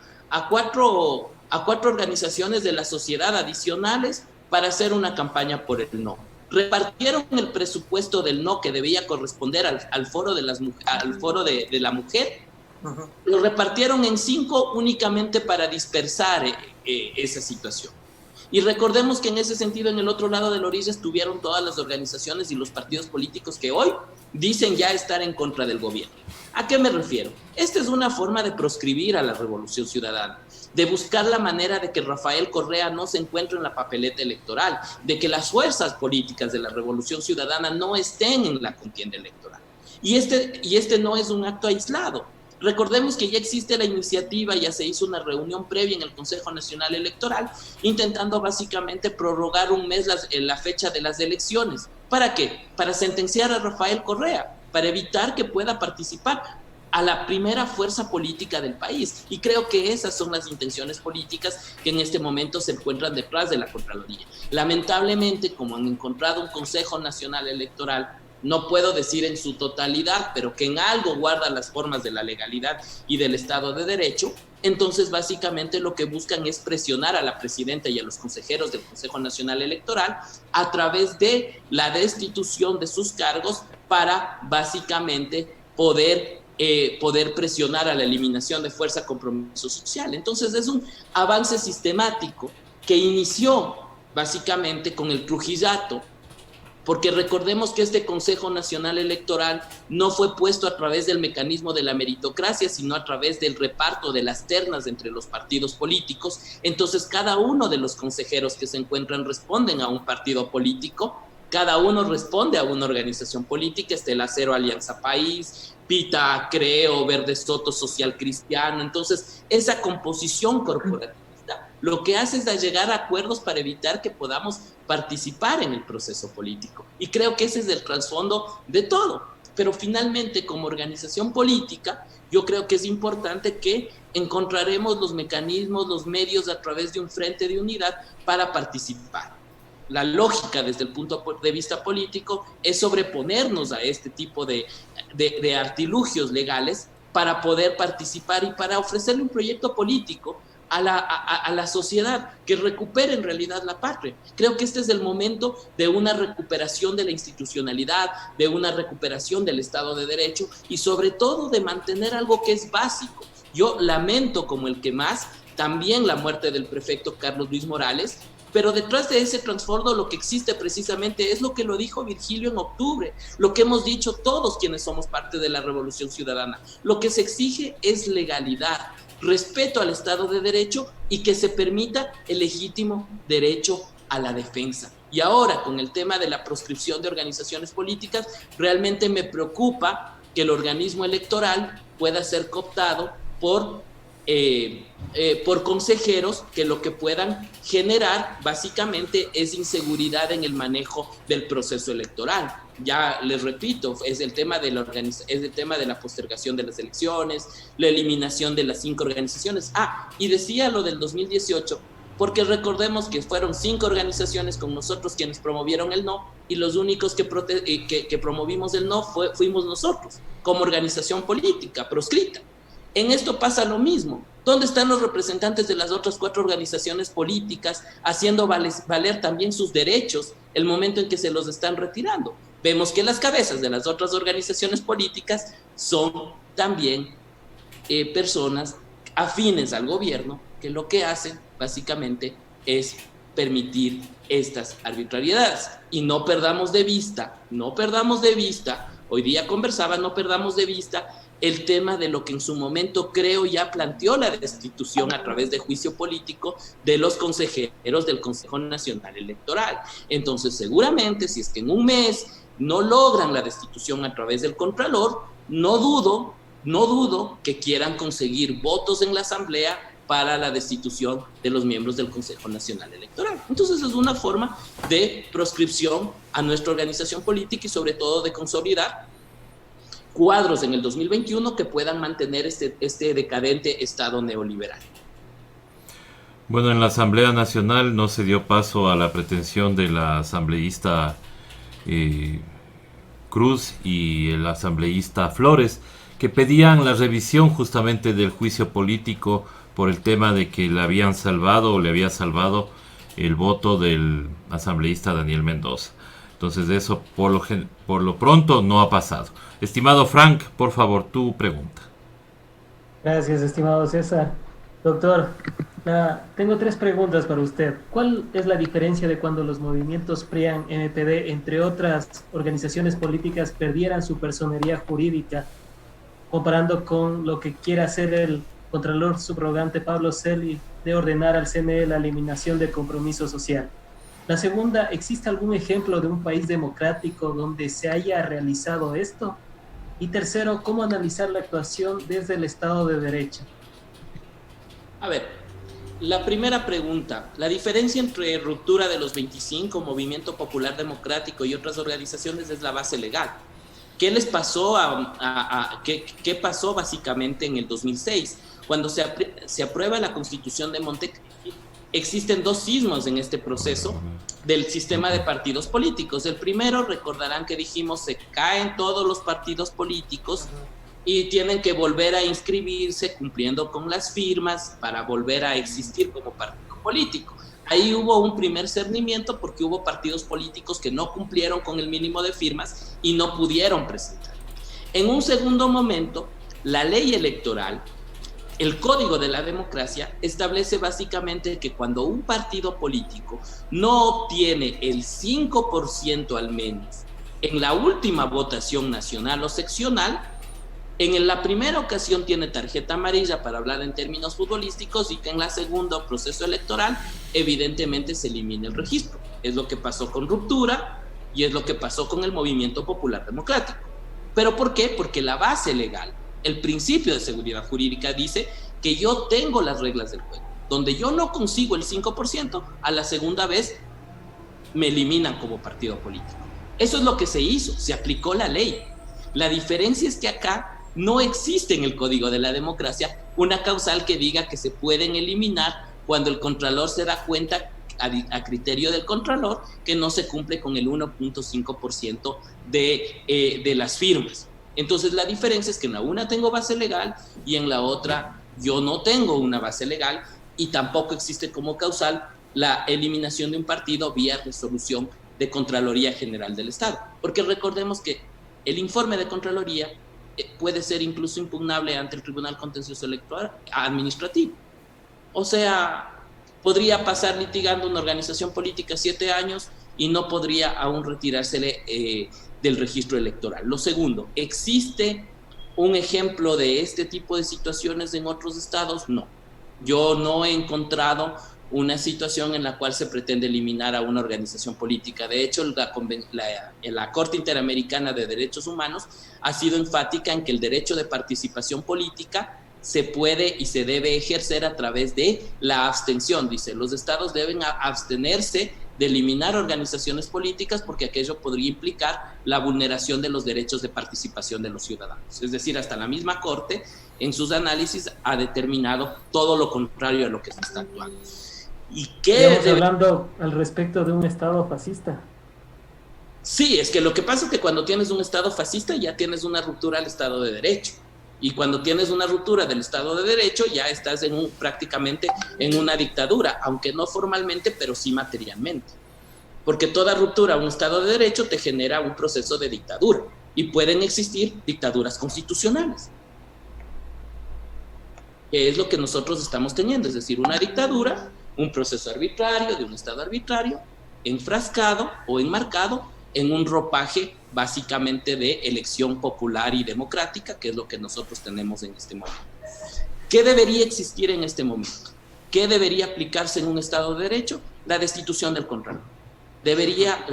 organizaciones de la sociedad adicionales para hacer una campaña por el no. repartieron el presupuesto del no que debía corresponder al foro de la mujer, lo repartieron en 5 únicamente para dispersar esa situación. Y recordemos que en ese sentido, en el otro lado de la orilla estuvieron todas las organizaciones y los partidos políticos que hoy dicen ya estar en contra del gobierno. ¿A qué me refiero? Esta es una forma de proscribir a la Revolución Ciudadana, de buscar la manera de que Rafael Correa no se encuentre en la papeleta electoral, de que las fuerzas políticas de la Revolución Ciudadana no estén en la contienda electoral. Y este no es un acto aislado. Recordemos que ya existe la iniciativa, ya se hizo una reunión previa en el Consejo Nacional Electoral, intentando básicamente prorrogar un mes la fecha de las elecciones. ¿Para qué? Para sentenciar a Rafael Correa, para evitar que pueda participar a la primera fuerza política del país. Y creo que esas son las intenciones políticas que en este momento se encuentran detrás de la Contraloría. Lamentablemente, como han encontrado un Consejo Nacional Electoral, no puedo decir en su totalidad, pero que en algo guarda las formas de la legalidad y del Estado de Derecho, entonces básicamente lo que buscan es presionar a la presidenta y a los consejeros del Consejo Nacional Electoral a través de la destitución de sus cargos para básicamente poder presionar a la eliminación de fuerza compromiso social. Entonces es un avance sistemático que inició básicamente con el Trujillato, porque recordemos que este Consejo Nacional Electoral no fue puesto a través del mecanismo de la meritocracia, sino a través del reparto de las ternas entre los partidos políticos. Entonces, cada uno de los consejeros que se encuentran responden a un partido político, cada uno responde a una organización política, Estela Cero, Alianza País, PITA, Creo, Verde Soto, Social Cristiano. Entonces, esa composición corporativa lo que hace es llegar a acuerdos para evitar que podamos participar en el proceso político. Y creo que ese es el trasfondo de todo. Pero finalmente, como organización política, yo creo que es importante que encontraremos los mecanismos, los medios a través de un frente de unidad para participar. La lógica desde el punto de vista político es sobreponernos a este tipo de artilugios legales para poder participar y para ofrecerle un proyecto político a la sociedad que recupere en realidad la patria. Creo que este es el momento de una recuperación de la institucionalidad, de una recuperación del Estado de Derecho y sobre todo de mantener algo que es básico. Yo lamento como el que más también la muerte del prefecto Carlos Luis Morales, pero detrás de ese trasfondo lo que existe precisamente es lo que lo dijo Virgilio en octubre, lo que hemos dicho todos quienes somos parte de la Revolución Ciudadana. Lo que se exige es legalidad, respeto al Estado de Derecho y que se permita el legítimo derecho a la defensa. Y ahora, con el tema de la proscripción de organizaciones políticas, realmente me preocupa que el organismo electoral pueda ser cooptado por consejeros que lo que puedan generar básicamente es inseguridad en el manejo del proceso electoral. Ya les repito, es el tema de la postergación de las elecciones, la eliminación de las 5 organizaciones. Y decía lo del 2018, porque recordemos que fueron 5 organizaciones con nosotros quienes promovieron el no, y los únicos que promovimos el no fuimos nosotros, como organización política proscrita. En esto pasa lo mismo. ¿Dónde están los representantes de las otras 4 organizaciones políticas haciendo valer también sus derechos el momento en que se los están retirando? Vemos que las cabezas de las otras organizaciones políticas son también personas afines al gobierno que lo que hacen básicamente es permitir estas arbitrariedades. Y no perdamos de vista, hoy día conversaba, no perdamos de vista el tema de lo que en su momento creo ya planteó la destitución a través de juicio político de los consejeros del Consejo Nacional Electoral. Entonces, seguramente, si es que en un mes no logran la destitución a través del Contralor, no dudo que quieran conseguir votos en la Asamblea para la destitución de los miembros del Consejo Nacional Electoral. Entonces, es una forma de proscripción a nuestra organización política y sobre todo de consolidar cuadros en el 2021 que puedan mantener este decadente Estado neoliberal. Bueno, en la Asamblea Nacional no se dio paso a la pretensión de la asambleísta Cruz y el asambleísta Flores, que pedían la revisión justamente del juicio político por el tema de que le había salvado el voto del asambleísta Daniel Mendoza. Entonces eso por lo pronto no ha pasado. Estimado Frank, por favor, tu pregunta. Gracias, estimado César. Doctor, tengo 3 preguntas para usted. ¿Cuál es la diferencia de cuando los movimientos PRIAN, MPD, entre otras organizaciones políticas, perdieran su personería jurídica, comparando con lo que quiere hacer el Contralor Subrogante Pablo Celi de ordenar al CNE la eliminación del compromiso social? La segunda, ¿existe algún ejemplo de un país democrático donde se haya realizado esto? Y tercero, ¿cómo analizar la actuación desde el Estado de Derecho? A ver, la primera pregunta, la diferencia entre Ruptura de los 25, Movimiento Popular Democrático y otras organizaciones es la base legal. ¿Qué les pasó qué pasó básicamente en el 2006? Cuando se aprueba la Constitución de Montecristi, existen 2 sismos en este proceso del sistema de partidos políticos. El primero, recordarán que dijimos, se caen todos los partidos políticos y tienen que volver a inscribirse cumpliendo con las firmas para volver a existir como partido político. Ahí hubo un primer cernimiento porque hubo partidos políticos que no cumplieron con el mínimo de firmas y no pudieron presentar. En un segundo momento, la ley electoral, el Código de la Democracia, establece básicamente que cuando un partido político no obtiene el 5% al menos en la última votación nacional o seccional, en la primera ocasión tiene tarjeta amarilla, para hablar en términos futbolísticos, y que en la segunda, proceso electoral, evidentemente se elimina el registro. Es lo que pasó con Ruptura y es lo que pasó con el Movimiento Popular Democrático. ¿Pero por qué? Porque la base legal, el principio de seguridad jurídica, dice que yo tengo las reglas del juego. Donde yo no consigo el 5%, a la segunda vez me eliminan como partido político. Eso es lo que se hizo, se aplicó la ley. La diferencia es que acá no existe en el Código de la Democracia una causal que diga que se pueden eliminar cuando el Contralor se da cuenta, a criterio del Contralor, que no se cumple con el 1.5% de las firmas. Entonces la diferencia es que en la una tengo base legal y en la otra yo no tengo una base legal, y tampoco existe como causal la eliminación de un partido vía resolución de Contraloría General del Estado. Porque recordemos que el informe de Contraloría puede ser incluso impugnable ante el Tribunal Contencioso Electoral Administrativo. O sea, podría pasar litigando una organización política 7 años y no podría aún retirársele del registro electoral. Lo segundo, ¿existe un ejemplo de este tipo de situaciones en otros estados? No. Yo no he encontrado una situación en la cual se pretende eliminar a una organización política. De hecho, la Corte Interamericana de Derechos Humanos ha sido enfática en que el derecho de participación política se puede y se debe ejercer a través de la abstención. Dice, los estados deben abstenerse de eliminar organizaciones políticas porque aquello podría implicar la vulneración de los derechos de participación de los ciudadanos. Es decir, hasta la misma Corte en sus análisis ha determinado todo lo contrario a lo que se está actuando. ¿Y qué? Estamos hablando al respecto de un Estado fascista. Sí, es que lo que pasa es que cuando tienes un Estado fascista ya tienes una ruptura al Estado de Derecho. Y cuando tienes una ruptura del Estado de Derecho ya estás prácticamente en una dictadura, aunque no formalmente, pero sí materialmente. Porque toda ruptura a un Estado de Derecho te genera un proceso de dictadura. Y pueden existir dictaduras constitucionales. Que es lo que nosotros estamos teniendo, es decir, una dictadura, un proceso arbitrario de un Estado arbitrario, enfrascado o enmarcado en un ropaje básicamente de elección popular y democrática, que es lo que nosotros tenemos en este momento. ¿Qué debería existir en este momento? ¿Qué debería aplicarse en un Estado de Derecho? La destitución del Contralor. Debería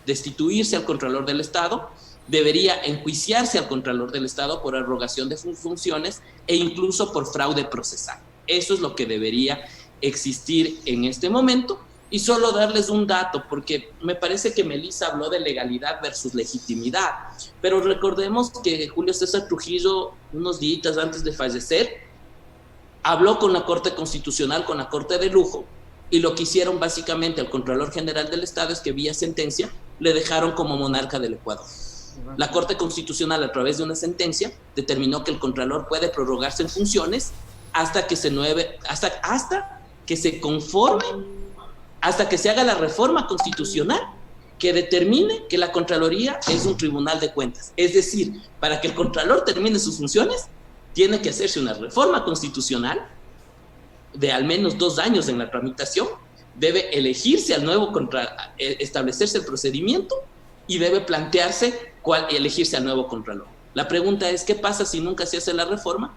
destituirse al Contralor del Estado, debería enjuiciarse al Contralor del Estado por arrogación de sus funciones e incluso por fraude procesal. Eso es lo que debería existir en este momento. Y solo darles un dato, porque me parece que Melissa habló de legalidad versus legitimidad, pero recordemos que Julio César Trujillo, unos días antes de fallecer, habló con la Corte Constitucional, con la Corte de Lujo, y lo que hicieron básicamente al Contralor General del Estado es que vía sentencia le dejaron como monarca del Ecuador. La Corte Constitucional, a través de una sentencia, determinó que el Contralor puede prorrogarse en funciones hasta que se hasta que se conforme, hasta que se haga la reforma constitucional que determine que la Contraloría es un tribunal de cuentas. Es decir, para que el Contralor termine sus funciones, tiene que hacerse una reforma constitucional de al menos 2 años en la tramitación, debe elegirse al nuevo establecerse el procedimiento y debe plantearse cuál elegirse al nuevo Contralor. La pregunta es, ¿qué pasa si nunca se hace la reforma?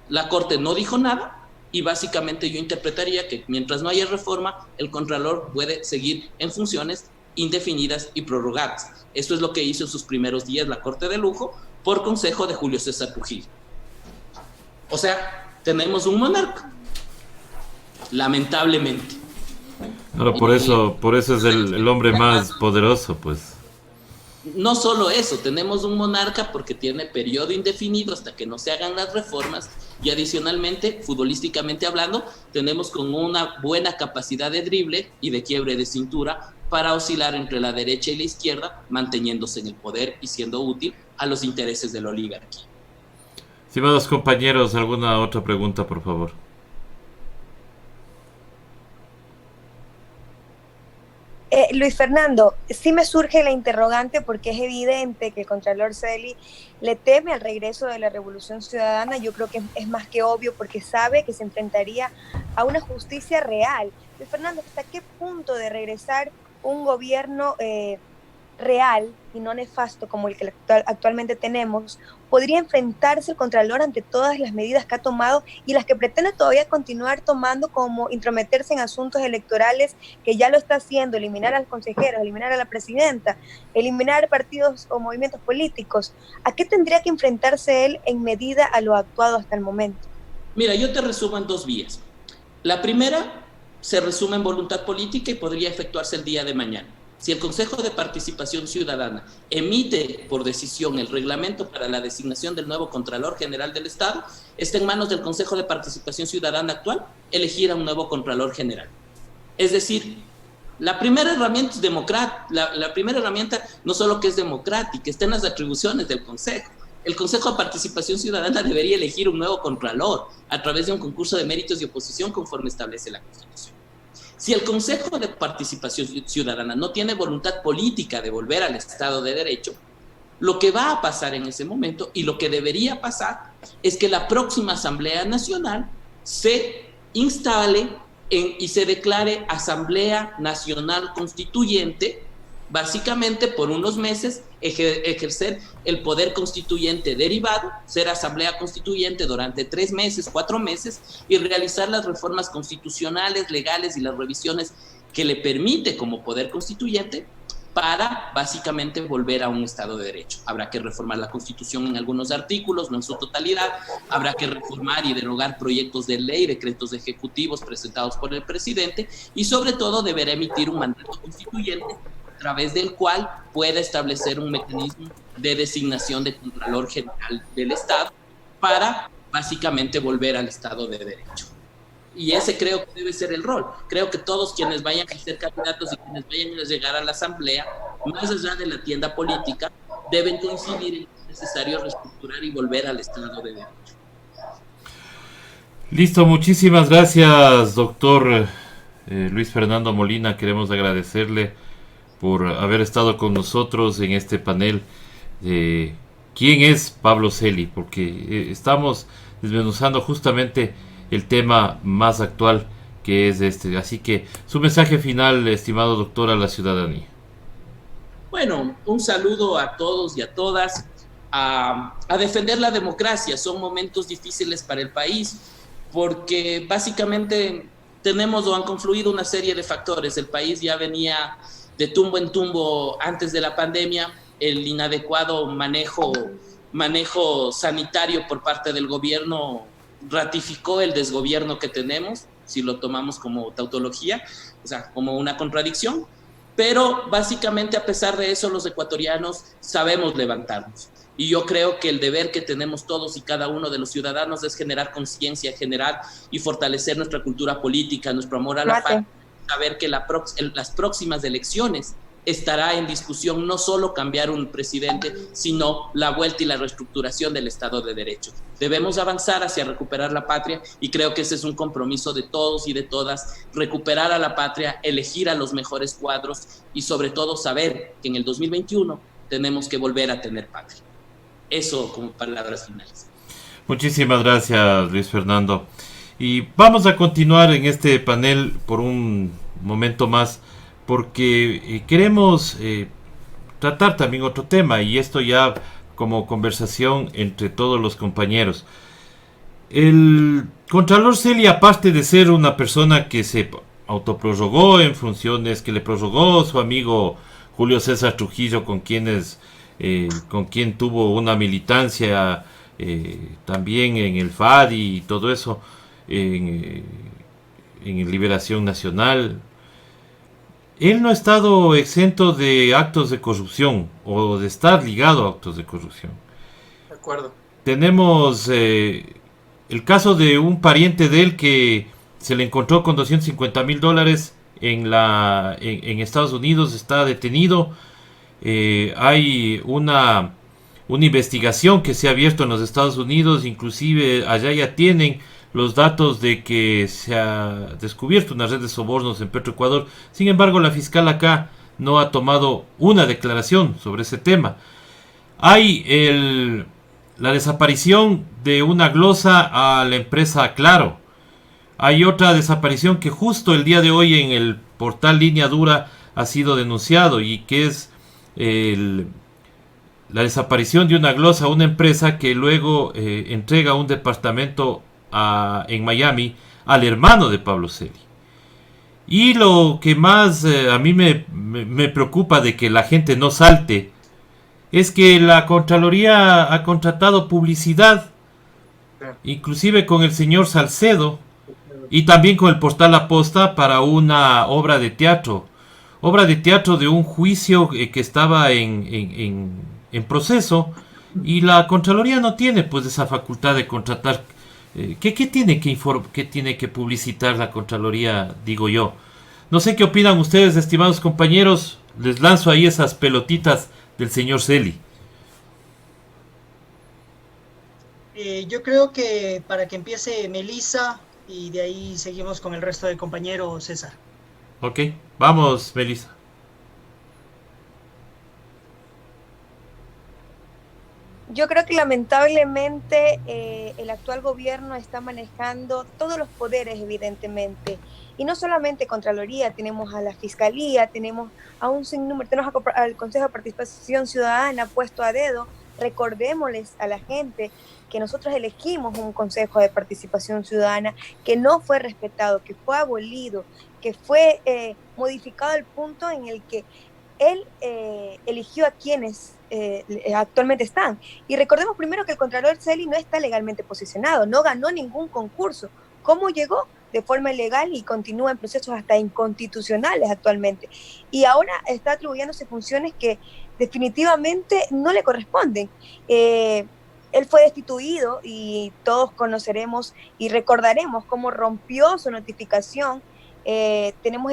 La Corte no dijo nada y básicamente yo interpretaría que mientras no haya reforma, el Contralor puede seguir en funciones indefinidas y prorrogadas. Eso es lo que hizo en sus primeros días la Corte de Lujo por consejo de Julio César Trujillo. O sea, tenemos un monarca, lamentablemente. Claro, por eso es el hombre más poderoso, pues. No solo eso, tenemos un monarca porque tiene periodo indefinido hasta que no se hagan las reformas y adicionalmente, futbolísticamente hablando, tenemos con una buena capacidad de drible y de quiebre de cintura para oscilar entre la derecha y la izquierda, manteniéndose en el poder y siendo útil a los intereses de la oligarquía. Estimados compañeros, ¿alguna otra pregunta, por favor? Luis Fernando, sí me surge la interrogante porque es evidente que el Contralor Celi le teme al regreso de la Revolución Ciudadana. Yo creo que es más que obvio porque sabe que se enfrentaría a una justicia real. Luis Fernando, ¿hasta qué punto de regresar un gobierno real y no nefasto como el que actualmente tenemos, podría enfrentarse el Contralor ante todas las medidas que ha tomado y las que pretende todavía continuar tomando, como intrometerse en asuntos electorales, que ya lo está haciendo, eliminar a los consejeros, eliminar a la presidenta, eliminar partidos o movimientos políticos? ¿A qué tendría que enfrentarse él en medida a lo actuado hasta el momento? Mira, yo te resumo en 2 vías. La primera se resume en voluntad política y podría efectuarse el día de mañana. Si el Consejo de Participación Ciudadana emite por decisión el reglamento para la designación del nuevo Contralor General del Estado, está en manos del Consejo de Participación Ciudadana actual elegir a un nuevo Contralor General. Es decir, la primera herramienta es democrática. La primera herramienta no solo que es democrática, está en las atribuciones del Consejo. El Consejo de Participación Ciudadana debería elegir un nuevo Contralor a través de un concurso de méritos y oposición conforme establece la Constitución. Si el Consejo de Participación Ciudadana no tiene voluntad política de volver al Estado de Derecho, lo que va a pasar en ese momento y lo que debería pasar es que la próxima Asamblea Nacional se instale y se declare Asamblea Nacional Constituyente, básicamente por unos meses ejercer el poder constituyente derivado, ser Asamblea Constituyente durante 3 meses, 4 meses y realizar las reformas constitucionales, legales y las revisiones que le permite como poder constituyente para básicamente volver a un Estado de Derecho. Habrá que reformar la Constitución en algunos artículos, no en su totalidad, habrá que reformar y derogar proyectos de ley, decretos ejecutivos presentados por el presidente y sobre todo deberá emitir un mandato constituyente a través del cual pueda establecer un mecanismo de designación de Contralor General del Estado para básicamente volver al Estado de Derecho. Y ese creo que debe ser el rol. Creo que todos quienes vayan a ser candidatos y quienes vayan a llegar a la Asamblea, más allá de la tienda política, deben coincidir en que es necesario reestructurar y volver al Estado de Derecho. Listo, muchísimas gracias, doctor Luis Fernando Molina. Queremos agradecerle por haber estado con nosotros en este panel de ¿quién es Pablo Celi? Porque estamos desmenuzando justamente el tema más actual que es este. Así que su mensaje final, estimado doctor, a la ciudadanía. Bueno, un saludo a todos y a todas, a defender la democracia. Son momentos difíciles para el país porque básicamente tenemos o han confluido una serie de factores. El país ya venía de tumbo en tumbo antes de la pandemia, el inadecuado manejo sanitario por parte del gobierno ratificó el desgobierno que tenemos, si lo tomamos como tautología, o sea, como una contradicción, pero básicamente a pesar de eso los ecuatorianos sabemos levantarnos. Y yo creo que el deber que tenemos todos y cada uno de los ciudadanos es generar conciencia general y fortalecer nuestra cultura política, nuestro amor a la paz, saber que las próximas elecciones estará en discusión no solo cambiar un presidente, sino la vuelta y la reestructuración del Estado de Derecho. Debemos avanzar hacia recuperar la patria y creo que ese es un compromiso de todos y de todas, recuperar a la patria, elegir a los mejores cuadros y sobre todo saber que en el 2021 tenemos que volver a tener patria. Eso como palabras finales. Muchísimas gracias, Luis Fernando. Y vamos a continuar en este panel por un momento más, porque queremos tratar también otro tema, y esto ya como conversación entre todos los compañeros. El Contralor Celi, aparte de ser una persona que se autoprorrogó en funciones, que le prorrogó su amigo Julio César Trujillo, con quien tuvo una militancia también en el FADI y todo eso, en Liberación Nacional, él no ha estado exento de actos de corrupción o de estar ligado a actos de corrupción. De acuerdo. Tenemos el caso de un pariente de él que se le encontró con $250,000 en Estados Unidos, está detenido. Hay una investigación que se ha abierto en los Estados Unidos, inclusive allá ya tienen los datos de que se ha descubierto una red de sobornos en Petroecuador. Sin embargo, la fiscal acá no ha tomado una declaración sobre ese tema. Hay la desaparición de una glosa a la empresa Claro. Hay otra desaparición que justo el día de hoy en el portal Línea Dura ha sido denunciado, y que es la desaparición de una glosa a una empresa que luego entrega un departamento en Miami al hermano de Pablo Celi. Y lo que más a mí me preocupa de que la gente no salte es que la Contraloría ha contratado publicidad, inclusive con el señor Salcedo y también con el portal La Posta, para una obra de teatro de un juicio que estaba en proceso, y la Contraloría no tiene pues esa facultad de contratar. ¿Qué tiene que publicitar la Contraloría, digo yo? No sé qué opinan ustedes, estimados compañeros. Les lanzo ahí esas pelotitas del señor Celi. Yo creo que para que empiece Melissa, y de ahí seguimos con el resto del compañero César. Ok, vamos, Melissa. Yo creo que lamentablemente el actual gobierno está manejando todos los poderes, evidentemente, y no solamente Contraloría, tenemos a la Fiscalía, tenemos a un sinnúmero, tenemos al Consejo de Participación Ciudadana puesto a dedo. Recordémosles a la gente que nosotros elegimos un Consejo de Participación Ciudadana que no fue respetado, que fue abolido, que fue modificado al punto en el que él eligió a quienes actualmente están. Y recordemos primero que el Contralor Celi no está legalmente posicionado, no ganó ningún concurso. ¿Cómo llegó? De forma ilegal, y continúa en procesos hasta inconstitucionales actualmente. Y ahora está atribuyéndose funciones que definitivamente no le corresponden. Él fue destituido y todos conoceremos y recordaremos cómo rompió su notificación. Tenemos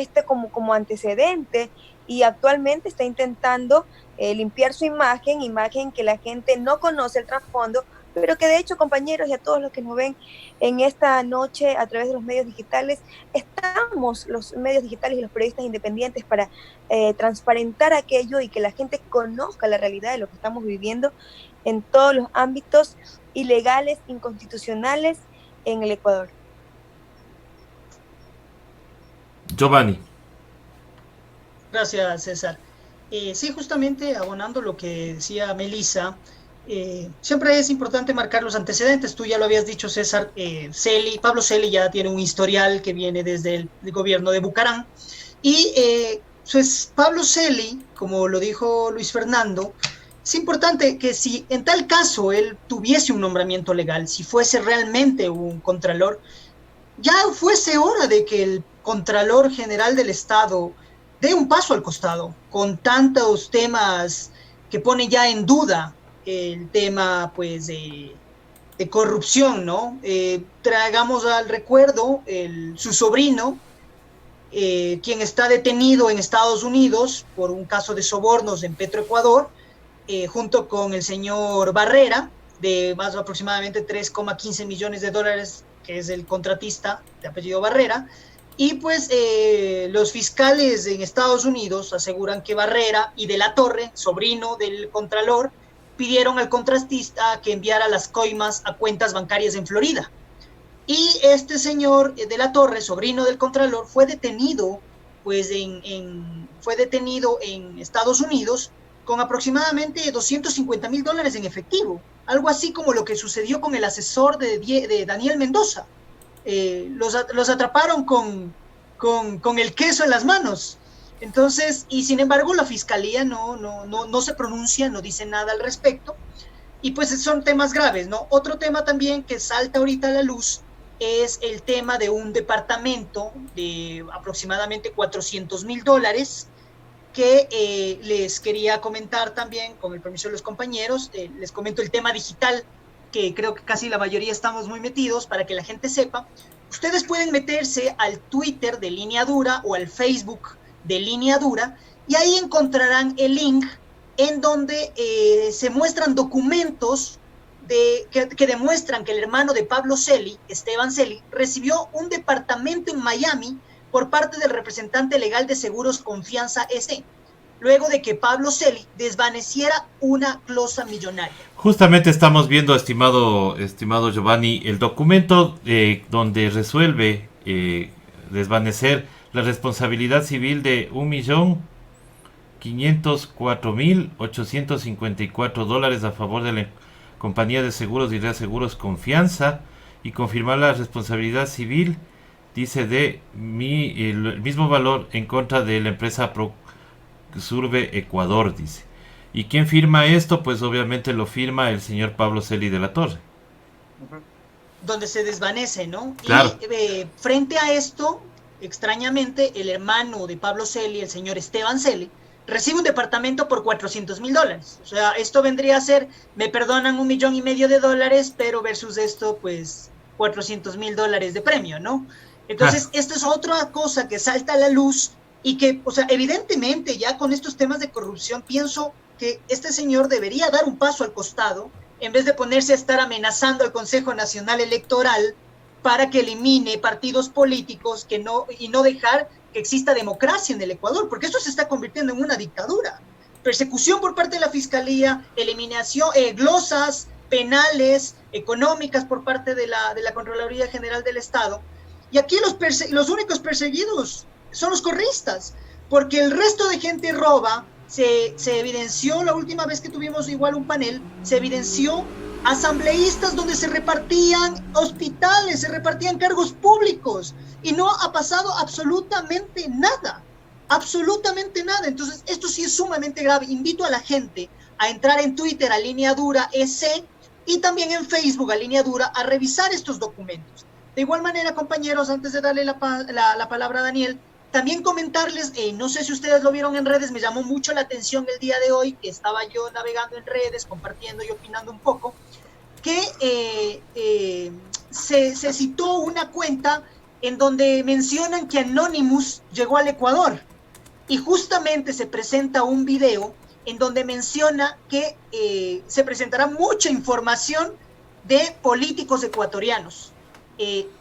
como antecedente, y actualmente está intentando limpiar su imagen que la gente no conoce el trasfondo, pero que de hecho, compañeros, y a todos los que nos ven en esta noche a través de los medios digitales, estamos los medios digitales y los periodistas independientes para transparentar aquello y que la gente conozca la realidad de lo que estamos viviendo en todos los ámbitos ilegales, inconstitucionales en el Ecuador. Giovanni. Gracias, César. Sí, justamente abonando lo que decía Melissa, siempre es importante marcar los antecedentes. Tú ya lo habías dicho, César. Pablo Celi ya tiene un historial que viene desde el gobierno de Bucarán. Y pues Pablo Celi, como lo dijo Luis Fernando, es importante que si en tal caso él tuviese un nombramiento legal, si fuese realmente un contralor, ya fuese hora de que el Contralor General del Estado dé un paso al costado, con tantos temas que ponen ya en duda el tema pues de corrupción, ¿no? Traigamos al recuerdo su sobrino, quien está detenido en Estados Unidos por un caso de sobornos en Petroecuador, junto con el señor Barrera, de más aproximadamente 3,15 millones de dólares, que es el contratista de apellido Barrera. Y pues los fiscales en Estados Unidos aseguran que Barrera y de la Torre, sobrino del contralor, pidieron al contratista que enviara las coimas a cuentas bancarias en Florida. Y este señor de la Torre, sobrino del contralor, fue detenido, pues fue detenido en Estados Unidos con aproximadamente $250,000 en efectivo, algo así como lo que sucedió con el asesor de Daniel Mendoza. Los atraparon con el queso en las manos. Entonces, y sin embargo la fiscalía no se pronuncia, no dice nada al respecto, y pues son temas graves, ¿no? Otro tema también que salta ahorita a la luz es el tema de un departamento de aproximadamente $400,000 que les quería comentar también, con el permiso de los compañeros. Les comento el tema digital, que creo que casi la mayoría estamos muy metidos, para que la gente sepa. Ustedes pueden meterse al Twitter de Línea Dura o al Facebook de Línea Dura, y ahí encontrarán el link en donde se muestran documentos que demuestran que el hermano de Pablo Celi, Esteban Celi, recibió un departamento en Miami por parte del representante legal de Seguros Confianza S.A., luego de que Pablo Celi desvaneciera una glosa millonaria. Justamente estamos viendo, estimado Giovanni, el documento donde resuelve desvanecer la responsabilidad civil de $1.504.854 a favor de la compañía de seguros y reaseguros Confianza, y confirmar la responsabilidad civil, dice, de el mismo valor en contra de la empresa Prosurbe Ecuador, dice. ¿Y quién firma esto? Pues obviamente lo firma el señor Pablo Celi de la Torre. Donde se desvanece, ¿no? Claro. Y frente a esto, extrañamente, el hermano de Pablo Celi, el señor Esteban Celi, recibe un departamento por $400,000. O sea, esto vendría a ser, me perdonan $1,500,000, pero versus esto, pues, $400,000 de premio, ¿no? Entonces, esta es otra cosa que salta a la luz y que, o sea, evidentemente ya con estos temas de corrupción, pienso que este señor debería dar un paso al costado, en vez de ponerse a estar amenazando al Consejo Nacional Electoral para que elimine partidos políticos y no dejar que exista democracia en el Ecuador, porque esto se está convirtiendo en una dictadura. Persecución por parte de la Fiscalía, eliminación, glosas penales, económicas por parte de la Contraloría General del Estado. Y aquí los únicos perseguidos son los correístas, porque el resto de gente roba. Se evidenció la última vez que tuvimos igual un panel, se evidenció asambleístas donde se repartían hospitales, se repartían cargos públicos, y no ha pasado absolutamente nada. Entonces esto sí es sumamente grave. Invito a la gente a entrar en Twitter a Línea Dura EC y también en Facebook a Línea Dura a revisar estos documentos. De igual manera, compañeros, antes de darle la palabra a Daniel, también comentarles, no sé si ustedes lo vieron en redes, me llamó mucho la atención el día de hoy, que estaba yo navegando en redes, compartiendo y opinando un poco, que se citó una cuenta en donde mencionan que Anonymous llegó al Ecuador, y justamente se presenta un video en donde menciona que se presentará mucha información de políticos ecuatorianos.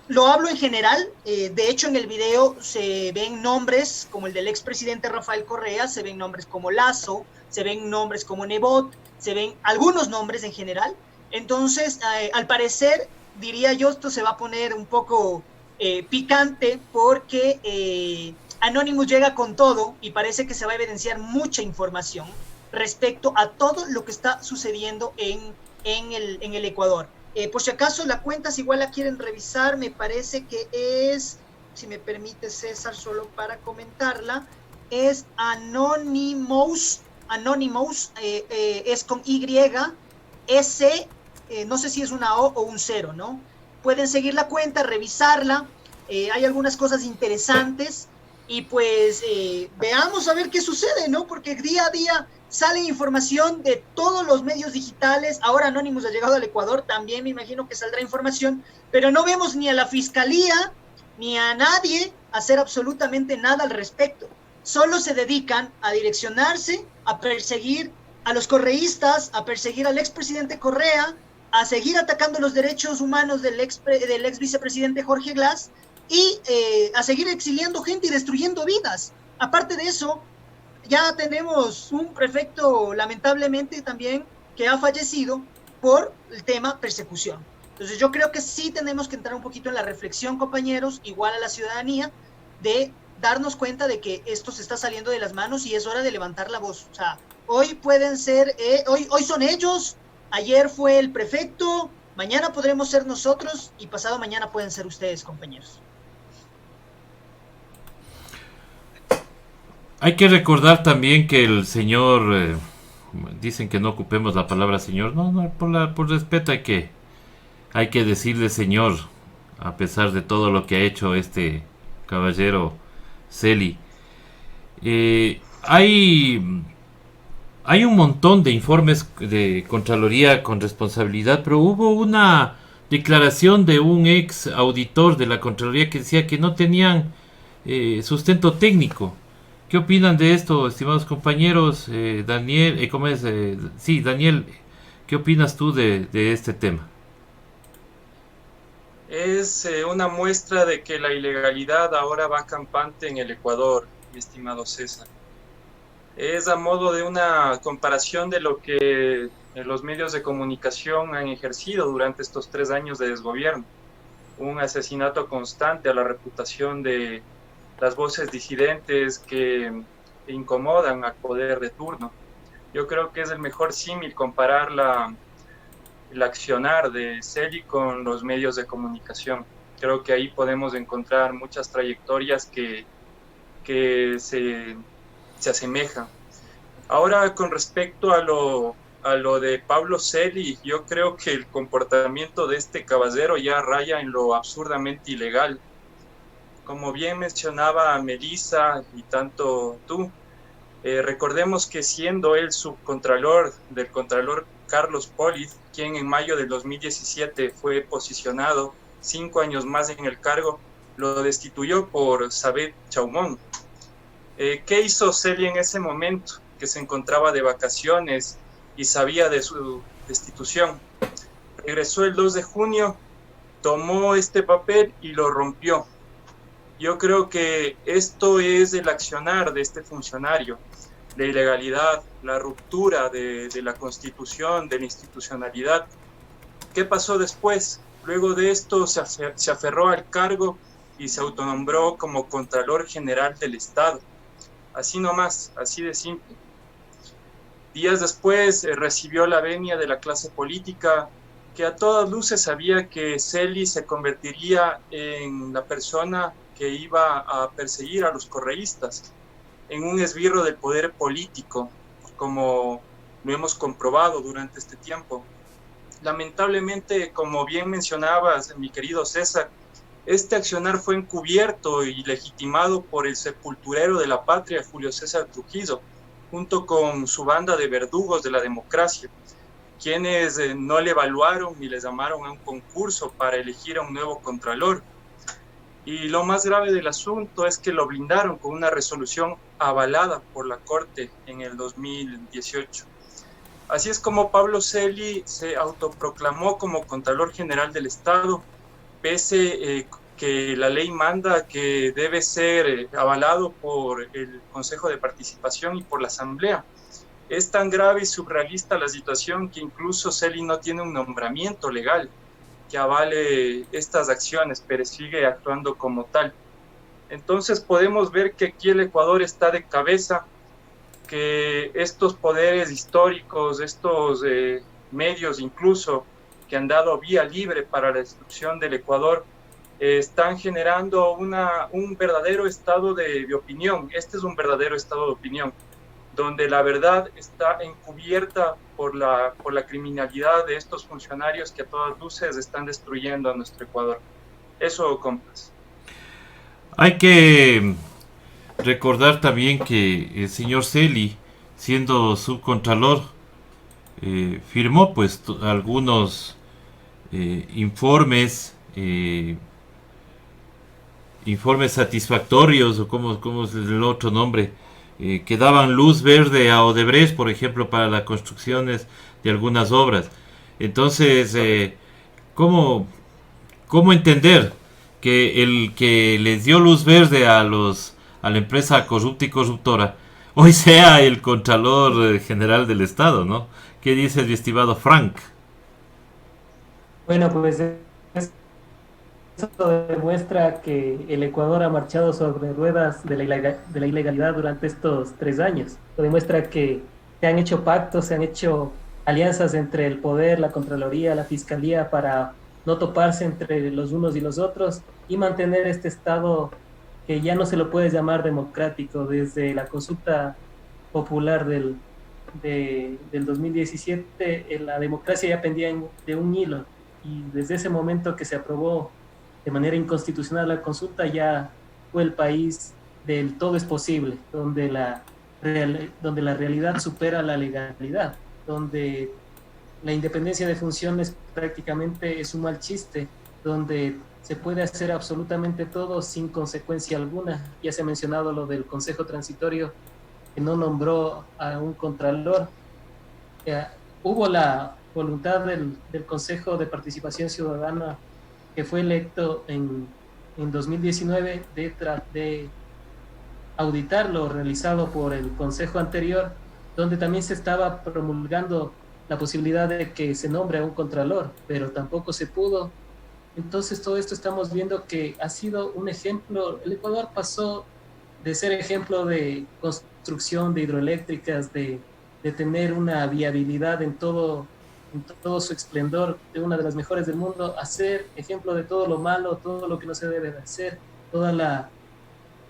Lo hablo en general. De hecho en el video se ven nombres como el del expresidente Rafael Correa, se ven nombres como Lazo, se ven nombres como Nebot, se ven algunos nombres en general. Entonces, al parecer, diría yo, esto se va a poner un poco picante, porque Anonymous llega con todo y parece que se va a evidenciar mucha información respecto a todo lo que está sucediendo en el Ecuador. Por si acaso la cuenta, si igual la quieren revisar, me parece que es, si me permite César, solo para comentarla, es Anonymous, es con Y, S, no sé si es una O o un 0, ¿no? Pueden seguir la cuenta, revisarla, hay algunas cosas interesantes, y pues veamos a ver qué sucede, ¿no? Porque día a día sale información de todos los medios digitales. Ahora Anonymous ha llegado al Ecuador, también me imagino que saldrá información, pero no vemos ni a la Fiscalía, ni a nadie hacer absolutamente nada al respecto. Solo se dedican a direccionarse, a perseguir a los correístas, a perseguir al expresidente Correa, a seguir atacando los derechos humanos del ex vicepresidente Jorge Glass y a seguir exiliando gente y destruyendo vidas. Aparte de eso, ya tenemos un prefecto, lamentablemente también, que ha fallecido por el tema persecución. Entonces yo creo que sí tenemos que entrar un poquito en la reflexión, compañeros, igual a la ciudadanía, de darnos cuenta de que esto se está saliendo de las manos y es hora de levantar la voz. O sea, hoy pueden ser, hoy son ellos, ayer fue el prefecto, mañana podremos ser nosotros y pasado mañana pueden ser ustedes, compañeros. Hay que recordar también que el señor, dicen que no ocupemos la palabra señor, no, por respeto hay que decirle señor, a pesar de todo lo que ha hecho este caballero Celi. Hay un montón de informes de Contraloría con responsabilidad, pero hubo una declaración de un ex auditor de la Contraloría que decía que no tenían sustento técnico. ¿Qué opinan de esto, estimados compañeros? Daniel, ¿cómo es? Sí, Daniel, ¿qué opinas tú de este tema? Es una muestra de que la ilegalidad ahora va campante en el Ecuador, mi estimado César. Es a modo de una comparación de lo que los medios de comunicación han ejercido durante estos 3 años de desgobierno. Un asesinato constante a la reputación de las voces disidentes que incomodan al poder de turno. Yo creo que es el mejor símil comparar el accionar de Celi con los medios de comunicación. Creo que ahí podemos encontrar muchas trayectorias que se asemejan. Ahora, con respecto a lo de Pablo Celi, yo creo que el comportamiento de este caballero ya raya en lo absurdamente ilegal. Como bien mencionaba Melissa y tanto tú, recordemos que siendo él subcontralor del contralor Carlos Polis, quien en mayo del 2017 fue posicionado 5 años más en el cargo, lo destituyó por Sabet Chaumón. ¿Qué hizo Celi en ese momento, que se encontraba de vacaciones y sabía de su destitución? Regresó el 2 de junio, tomó este papel y lo rompió. Yo creo que esto es el accionar de este funcionario, la ilegalidad, la ruptura de la Constitución, de la institucionalidad. ¿Qué pasó después? Luego de esto se aferró al cargo y se autonombró como Contralor General del Estado. Así nomás, así de simple. Días después recibió la venia de la clase política, que a todas luces sabía que Celi se convertiría en la persona que iba a perseguir a los correístas, en un esbirro del poder político, como lo hemos comprobado durante este tiempo. Lamentablemente, como bien mencionabas, mi querido César, este accionar fue encubierto y legitimado por el sepulturero de la patria, Julio César Trujillo, junto con su banda de verdugos de la democracia, quienes no le evaluaron ni les llamaron a un concurso para elegir a un nuevo contralor. Y lo más grave del asunto es que lo blindaron con una resolución avalada por la Corte en el 2018. Así es como Pablo Celi se autoproclamó como Contralor General del Estado, pese que la ley manda que debe ser avalado por el Consejo de Participación y por la Asamblea. Es tan grave y surrealista la situación que incluso Celi no tiene un nombramiento legal que avale estas acciones, pero sigue actuando como tal. Entonces podemos ver que aquí el Ecuador está de cabeza, que estos poderes históricos, estos medios incluso que han dado vía libre para la destrucción del Ecuador, están generando un verdadero estado de opinión. Este es un verdadero estado de opinión, donde la verdad está encubierta por la criminalidad de estos funcionarios que a todas luces están destruyendo a nuestro Ecuador. Eso, compas. Hay que recordar también que el señor Celi, siendo subcontralor, firmó pues informes satisfactorios, o cómo es el otro nombre, que daban luz verde a Odebrecht, por ejemplo, para las construcciones de algunas obras. Entonces, ¿cómo entender que el que les dio luz verde a la empresa corrupta y corruptora hoy sea el Contralor General del Estado, ¿no? ¿Qué dice mi estimado Frank? Bueno, pues eso demuestra que el Ecuador ha marchado sobre ruedas de la ilegalidad durante estos 3 años. Lo demuestra que se han hecho pactos, se han hecho alianzas entre el poder, la Contraloría, la Fiscalía, para no toparse entre los unos y los otros y mantener este Estado que ya no se lo puede llamar democrático. Desde la consulta popular del 2017, la democracia ya pendía de un hilo, y desde ese momento que se aprobó de manera inconstitucional la consulta, ya fue el país del todo es posible, donde la realidad supera la legalidad, donde la independencia de funciones prácticamente es un mal chiste, donde se puede hacer absolutamente todo sin consecuencia alguna. Ya se ha mencionado lo del Consejo Transitorio, que no nombró a un contralor. Hubo la voluntad del Consejo de Participación Ciudadana, que fue electo en 2019, de auditar lo realizado por el Consejo anterior, donde también se estaba promulgando la posibilidad de que se nombre a un contralor, pero tampoco se pudo. Entonces todo esto estamos viendo que ha sido un ejemplo. El Ecuador pasó de ser ejemplo de construcción de hidroeléctricas, de tener una viabilidad en todo su esplendor, de una de las mejores del mundo, a ser ejemplo de todo lo malo, todo lo que no se debe de hacer, toda la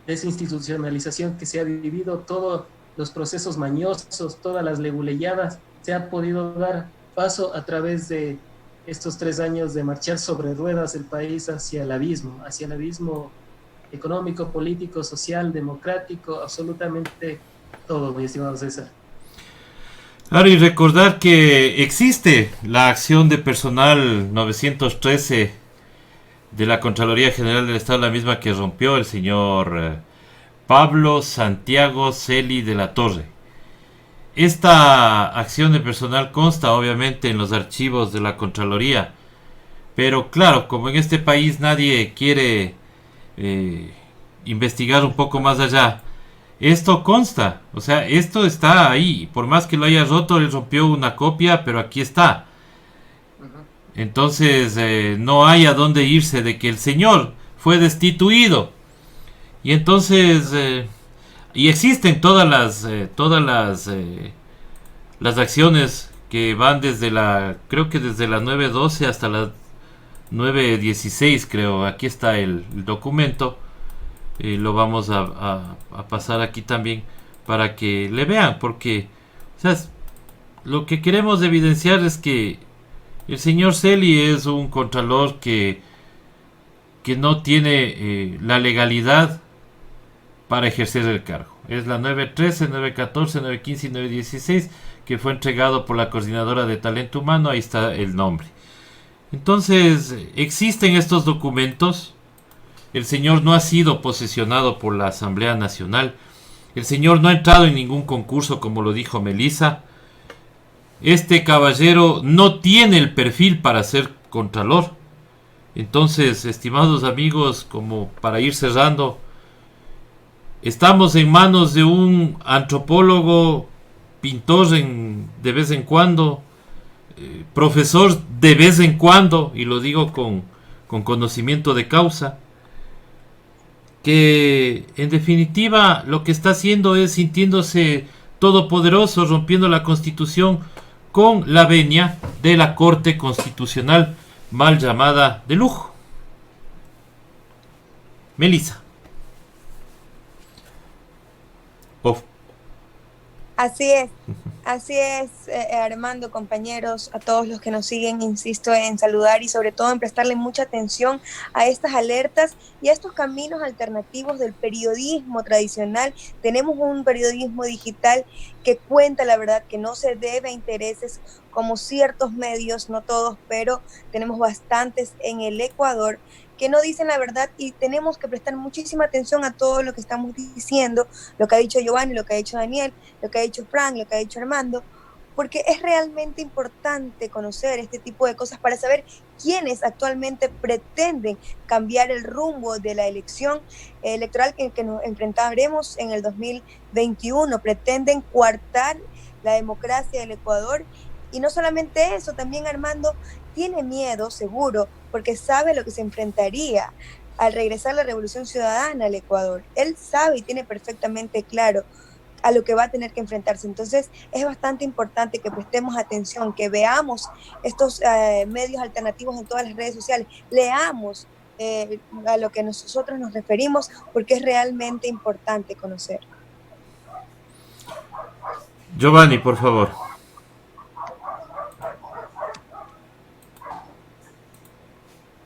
desinstitucionalización que se ha vivido, todos los procesos mañosos, todas las leguleyadas. Se ha podido dar paso a través de estos 3 años de marchar sobre ruedas el país hacia el abismo económico, político, social, democrático, absolutamente todo, mi estimado César. Claro, y recordar que existe la acción de personal 913 de la Contraloría General del Estado, la misma que rompió el señor Pablo Santiago Celi de la Torre. Esta acción de personal consta obviamente en los archivos de la Contraloría, pero claro, como en este país nadie quiere investigar un poco más allá, esto consta, o sea, esto está ahí. Por más que lo haya roto, él rompió una copia, pero aquí está. Entonces no hay a dónde irse de que el señor fue destituido. Y entonces y existen todas las acciones que van desde creo que desde las 9:12 hasta las 9:16, creo. Aquí está el documento. Lo vamos a pasar aquí también para que le vean, porque o sea, lo que queremos evidenciar es que el señor Celi es un contralor que no tiene la legalidad para ejercer el cargo. Es la 913, 914, 915 y 916, que fue entregado por la Coordinadora de Talento Humano. Ahí está el nombre. Entonces, existen estos documentos. El señor no ha sido posesionado por la Asamblea Nacional. El señor no ha entrado en ningún concurso, como lo dijo Melissa. Este caballero no tiene el perfil para ser contralor. Entonces, estimados amigos, como para ir cerrando, estamos en manos de un antropólogo, pintor de vez en cuando, profesor de vez en cuando, y lo digo con conocimiento de causa, que en definitiva lo que está haciendo es sintiéndose todopoderoso, rompiendo la Constitución con la venia de la Corte Constitucional, mal llamada de lujo. Melissa. Así es, Armando, compañeros, a todos los que nos siguen, insisto en saludar y sobre todo en prestarle mucha atención a estas alertas y a estos caminos alternativos del periodismo tradicional. Tenemos un periodismo digital que cuenta la verdad, que no se debe a intereses como ciertos medios, no todos, pero tenemos bastantes en el Ecuador que no dicen la verdad, y tenemos que prestar muchísima atención a todo lo que estamos diciendo, lo que ha dicho Giovanni, lo que ha dicho Daniel, lo que ha dicho Frank, lo que ha dicho Armando, porque es realmente importante conocer este tipo de cosas para saber quiénes actualmente pretenden cambiar el rumbo de la elección electoral que nos enfrentaremos en el 2021. Pretenden coartar la democracia del Ecuador, y no solamente eso, también Armando tiene miedo, seguro, porque sabe lo que se enfrentaría al regresar la Revolución Ciudadana al Ecuador. Él sabe y tiene perfectamente claro a lo que va a tener que enfrentarse. Entonces es bastante importante que prestemos atención, que veamos estos medios alternativos en todas las redes sociales, leamos a lo que nosotros nos referimos, porque es realmente importante conocer. Giovanni, por favor.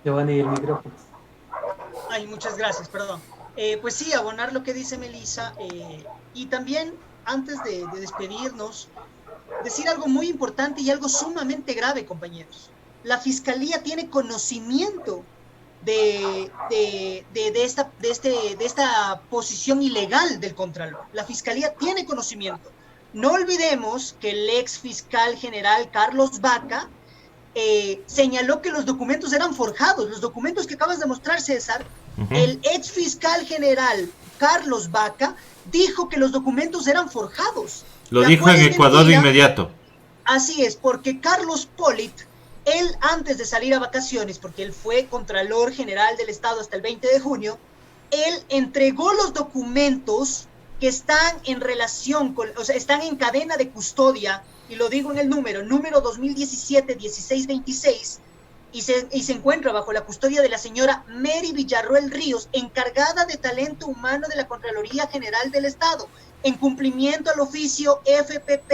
Giovanni, el micrófono. Ay, muchas gracias, perdón. Pues sí, abonar lo que dice Melissa, y también, antes de despedirnos, decir algo muy importante y algo sumamente grave, compañeros. La Fiscalía tiene conocimiento de esta posición ilegal del Contralor. La Fiscalía tiene conocimiento. No olvidemos que el ex fiscal general Carlos Vaca señaló que los documentos eran forjados. Los documentos que acabas de mostrar, César, el ex fiscal general Carlos Vaca dijo que los documentos eran forjados. Lo dijo en Ecuador de inmediato. Así es, porque Carlos Pollitt, él antes de salir a vacaciones, porque él fue Contralor General del Estado hasta el 20 de junio, él entregó los documentos que están en relación con, o sea, están en cadena de custodia, y lo digo en el número 2017-1626, y se encuentra bajo la custodia de la señora Mary Villarroel Ríos, encargada de talento humano de la Contraloría General del Estado, en cumplimiento al oficio FEPP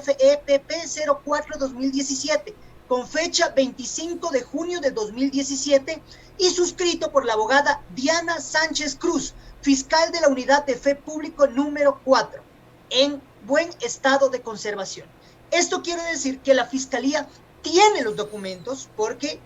04-2017, con fecha 25 de junio de 2017, y suscrito por la abogada Diana Sánchez Cruz, fiscal de la Unidad de Fe Público número 4, en buen estado de conservación. Esto quiere decir que la Fiscalía tiene los documentos, porque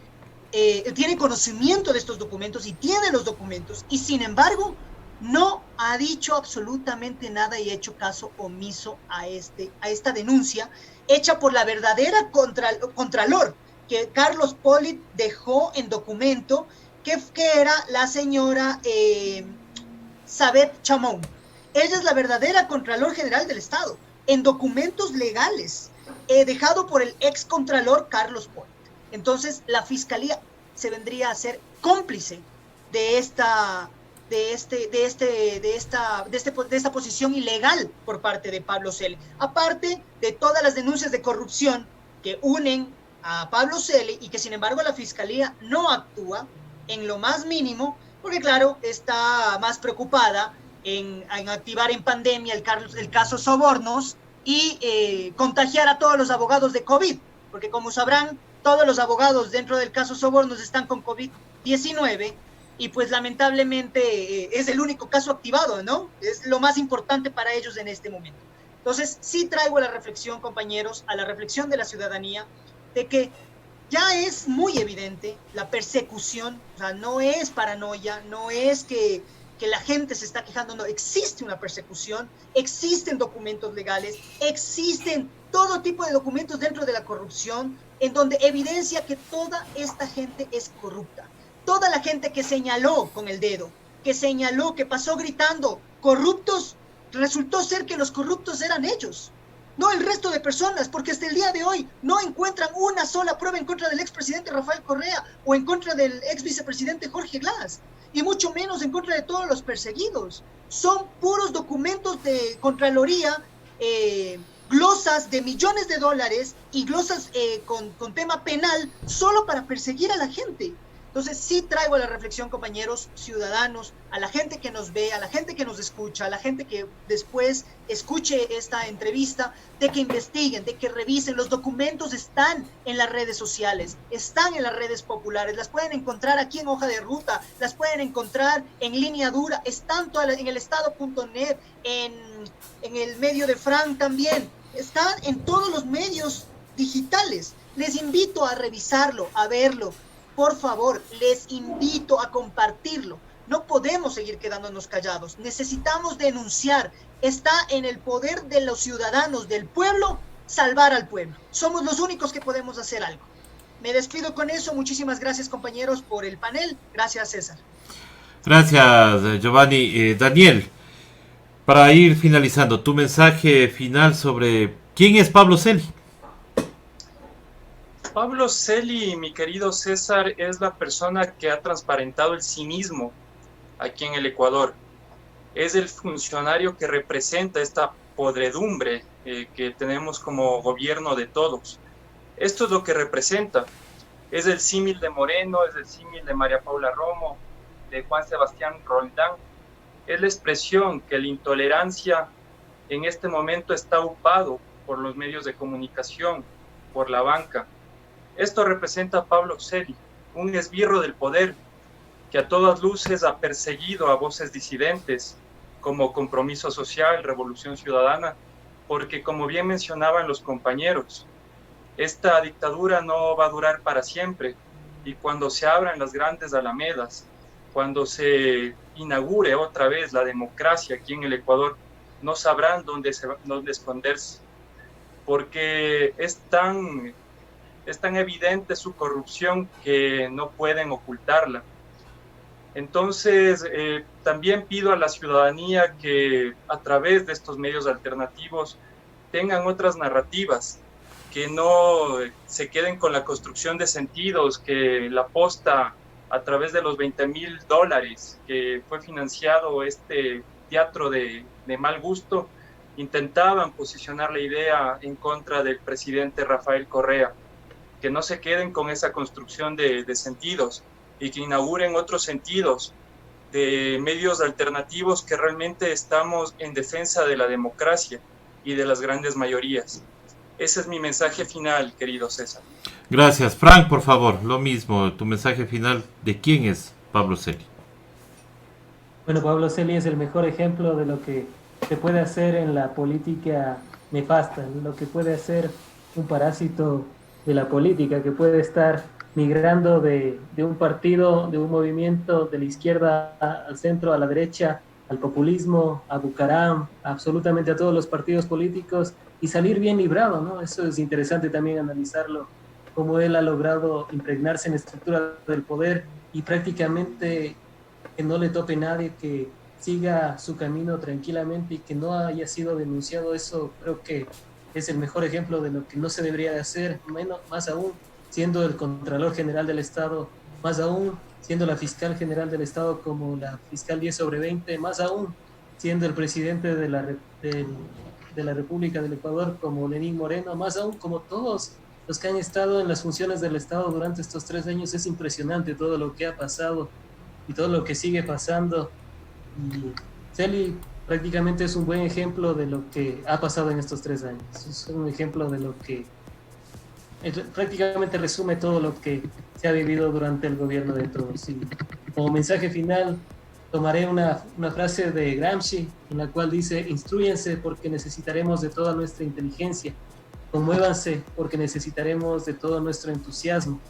tiene conocimiento de estos documentos y tiene los documentos, y sin embargo no ha dicho absolutamente nada y hecho caso omiso a esta denuncia hecha por la verdadera Contralor, que Carlos Pollitt dejó en documento, que era la señora Sabet Chamón. Ella es la verdadera Contralor General del Estado, en documentos legales, dejado por el ex Contralor Carlos Pollitt. Entonces la Fiscalía se vendría a ser cómplice de esta posición ilegal por parte de Pablo Celi, aparte de todas las denuncias de corrupción que unen a Pablo Celi, y que sin embargo la Fiscalía no actúa en lo más mínimo, porque claro, está más preocupada en activar en pandemia el caso Sobornos y contagiar a todos los abogados de COVID, porque como sabrán, todos los abogados dentro del caso Sobornos están con COVID-19, y pues lamentablemente es el único caso activado, ¿no? Es lo más importante para ellos en este momento. Entonces sí traigo a la reflexión, compañeros, a la reflexión de la ciudadanía, de que ya es muy evidente la persecución. O sea, no es paranoia, no es que la gente se está quejando, no, existe una persecución, existen documentos legales, existen todo tipo de documentos dentro de la corrupción, en donde evidencia que toda esta gente es corrupta. Toda la gente que señaló con el dedo, que señaló, que pasó gritando corruptos, resultó ser que los corruptos eran ellos, no el resto de personas, porque hasta el día de hoy no encuentran una sola prueba en contra del expresidente Rafael Correa o en contra del ex vicepresidente Jorge Glass, y mucho menos en contra de todos los perseguidos. Son puros documentos de Contraloría, glosas de millones de dólares y glosas con tema penal solo para perseguir a la gente. Entonces sí traigo a la reflexión, compañeros ciudadanos, a la gente que nos ve, a la gente que nos escucha, a la gente que después escuche esta entrevista, de que investiguen, de que revisen. Los documentos están en las redes sociales, están en las redes populares, las pueden encontrar aquí en Hoja de Ruta, las pueden encontrar en Línea Dura, están en el estado.net, en el medio de Frank también, están en todos los medios digitales. Les invito a revisarlo, a verlo, por favor, les invito a compartirlo. No podemos seguir quedándonos callados. Necesitamos denunciar. Está en el poder de los ciudadanos, del pueblo, salvar al pueblo. Somos los únicos que podemos hacer algo. Me despido con eso. Muchísimas gracias, compañeros, por el panel. Gracias, César. Gracias, Giovanni. Daniel, para ir finalizando, tu mensaje final sobre quién es Pablo Celi. Pablo Celi, mi querido César, es la persona que ha transparentado el cinismo aquí en el Ecuador. Es el funcionario que representa esta podredumbre que tenemos como gobierno de todos. Esto es lo que representa. Es el símil de Moreno, es el símil de María Paula Romo, de Juan Sebastián Roldán. Es la expresión que la intolerancia en este momento está upado por los medios de comunicación, por la banca. Esto representa a Pablo Celi, un esbirro del poder que a todas luces ha perseguido a voces disidentes como Compromiso Social, Revolución Ciudadana, porque como bien mencionaban los compañeros, esta dictadura no va a durar para siempre, y cuando se abran las grandes alamedas, cuando se inaugure otra vez la democracia aquí en el Ecuador, no sabrán dónde esconderse, porque es tan evidente su corrupción que no pueden ocultarla. Entonces, también pido a la ciudadanía que a través de estos medios alternativos tengan otras narrativas, que no se queden con la construcción de sentidos, que la posta a través de los $20,000 que fue financiado este teatro de mal gusto, intentaban posicionar la idea en contra del presidente Rafael Correa. Que no se queden con esa construcción de sentidos y que inauguren otros sentidos de medios alternativos que realmente estamos en defensa de la democracia y de las grandes mayorías. Ese es mi mensaje final, querido César. Gracias. Frank, por favor, lo mismo, tu mensaje final de quién es Pablo Celi. Bueno, Pablo Celi es el mejor ejemplo de lo que se puede hacer en la política nefasta, lo que puede hacer un parásito de la política, que puede estar migrando de un partido, de un movimiento de la izquierda al centro, a la derecha, al populismo, a Bucaram, absolutamente a todos los partidos políticos, y salir bien librado, ¿no? Eso es interesante también analizarlo, cómo él ha logrado impregnarse en la estructura del poder y prácticamente que no le tope nadie, que siga su camino tranquilamente y que no haya sido denunciado. Eso creo que es el mejor ejemplo de lo que no se debería de hacer, más aún siendo el Contralor General del Estado, más aún siendo la Fiscal General del Estado como la Fiscal 10/20, más aún siendo el presidente de la República del Ecuador como Lenín Moreno, más aún como todos los que han estado en las funciones del Estado durante estos 3 años. Es impresionante todo lo que ha pasado y todo lo que sigue pasando. Y Celi prácticamente es un buen ejemplo de lo que ha pasado en estos 3 años. Es un ejemplo de lo que prácticamente resume todo lo que se ha vivido durante el gobierno de todos. Y como mensaje final tomaré una frase de Gramsci en la cual dice: instrúyense porque necesitaremos de toda nuestra inteligencia, conmuévanse porque necesitaremos de todo nuestro entusiasmo,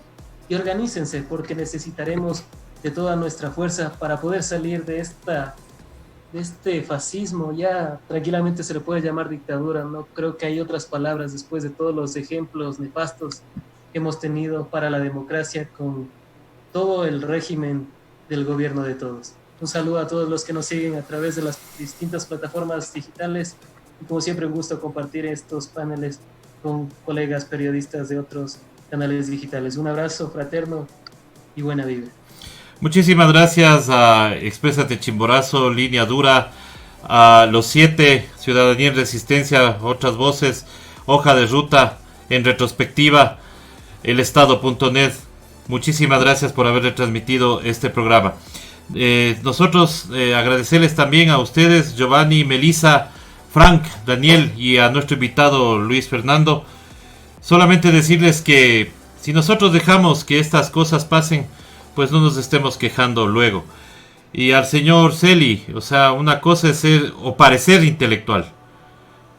y organícense porque necesitaremos de toda nuestra fuerza para poder salir de este fascismo. Ya tranquilamente se le puede llamar dictadura, no creo que hay otras palabras después de todos los ejemplos nefastos que hemos tenido para la democracia con todo el régimen del gobierno de todos. Un saludo a todos los que nos siguen a través de las distintas plataformas digitales, y como siempre un gusto compartir estos paneles con colegas periodistas de otros canales digitales. Un abrazo fraterno y buena vibra. Muchísimas gracias a Exprésate Chimborazo, Línea Dura, a los 7, Ciudadanía en Resistencia, Otras Voces, Hoja de Ruta, En Retrospectiva, elestado.net. Muchísimas gracias por haber retransmitido este programa. Nosotros agradecerles también a ustedes, Giovanni, Melissa, Frank, Daniel, y a nuestro invitado Luis Fernando. Solamente decirles que si nosotros dejamos que estas cosas pasen, pues no nos estemos quejando luego. Y al señor Celi, o sea, una cosa es ser o parecer intelectual,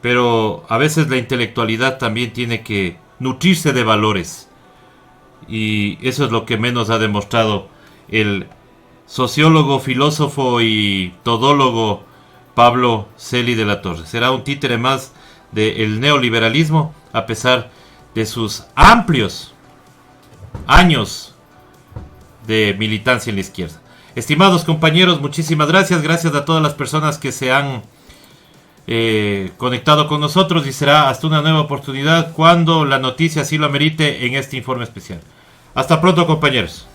pero a veces la intelectualidad también tiene que nutrirse de valores. y eso es lo que menos ha demostrado el sociólogo, filósofo y todólogo Pablo Celi de la Torre. Será un títere más del neoliberalismo, a pesar de sus amplios años de militancia en la izquierda. Estimados compañeros, muchísimas gracias. Gracias a todas las personas que se han conectado con nosotros, y será hasta una nueva oportunidad cuando la noticia así lo amerite en este informe especial. Hasta pronto, compañeros.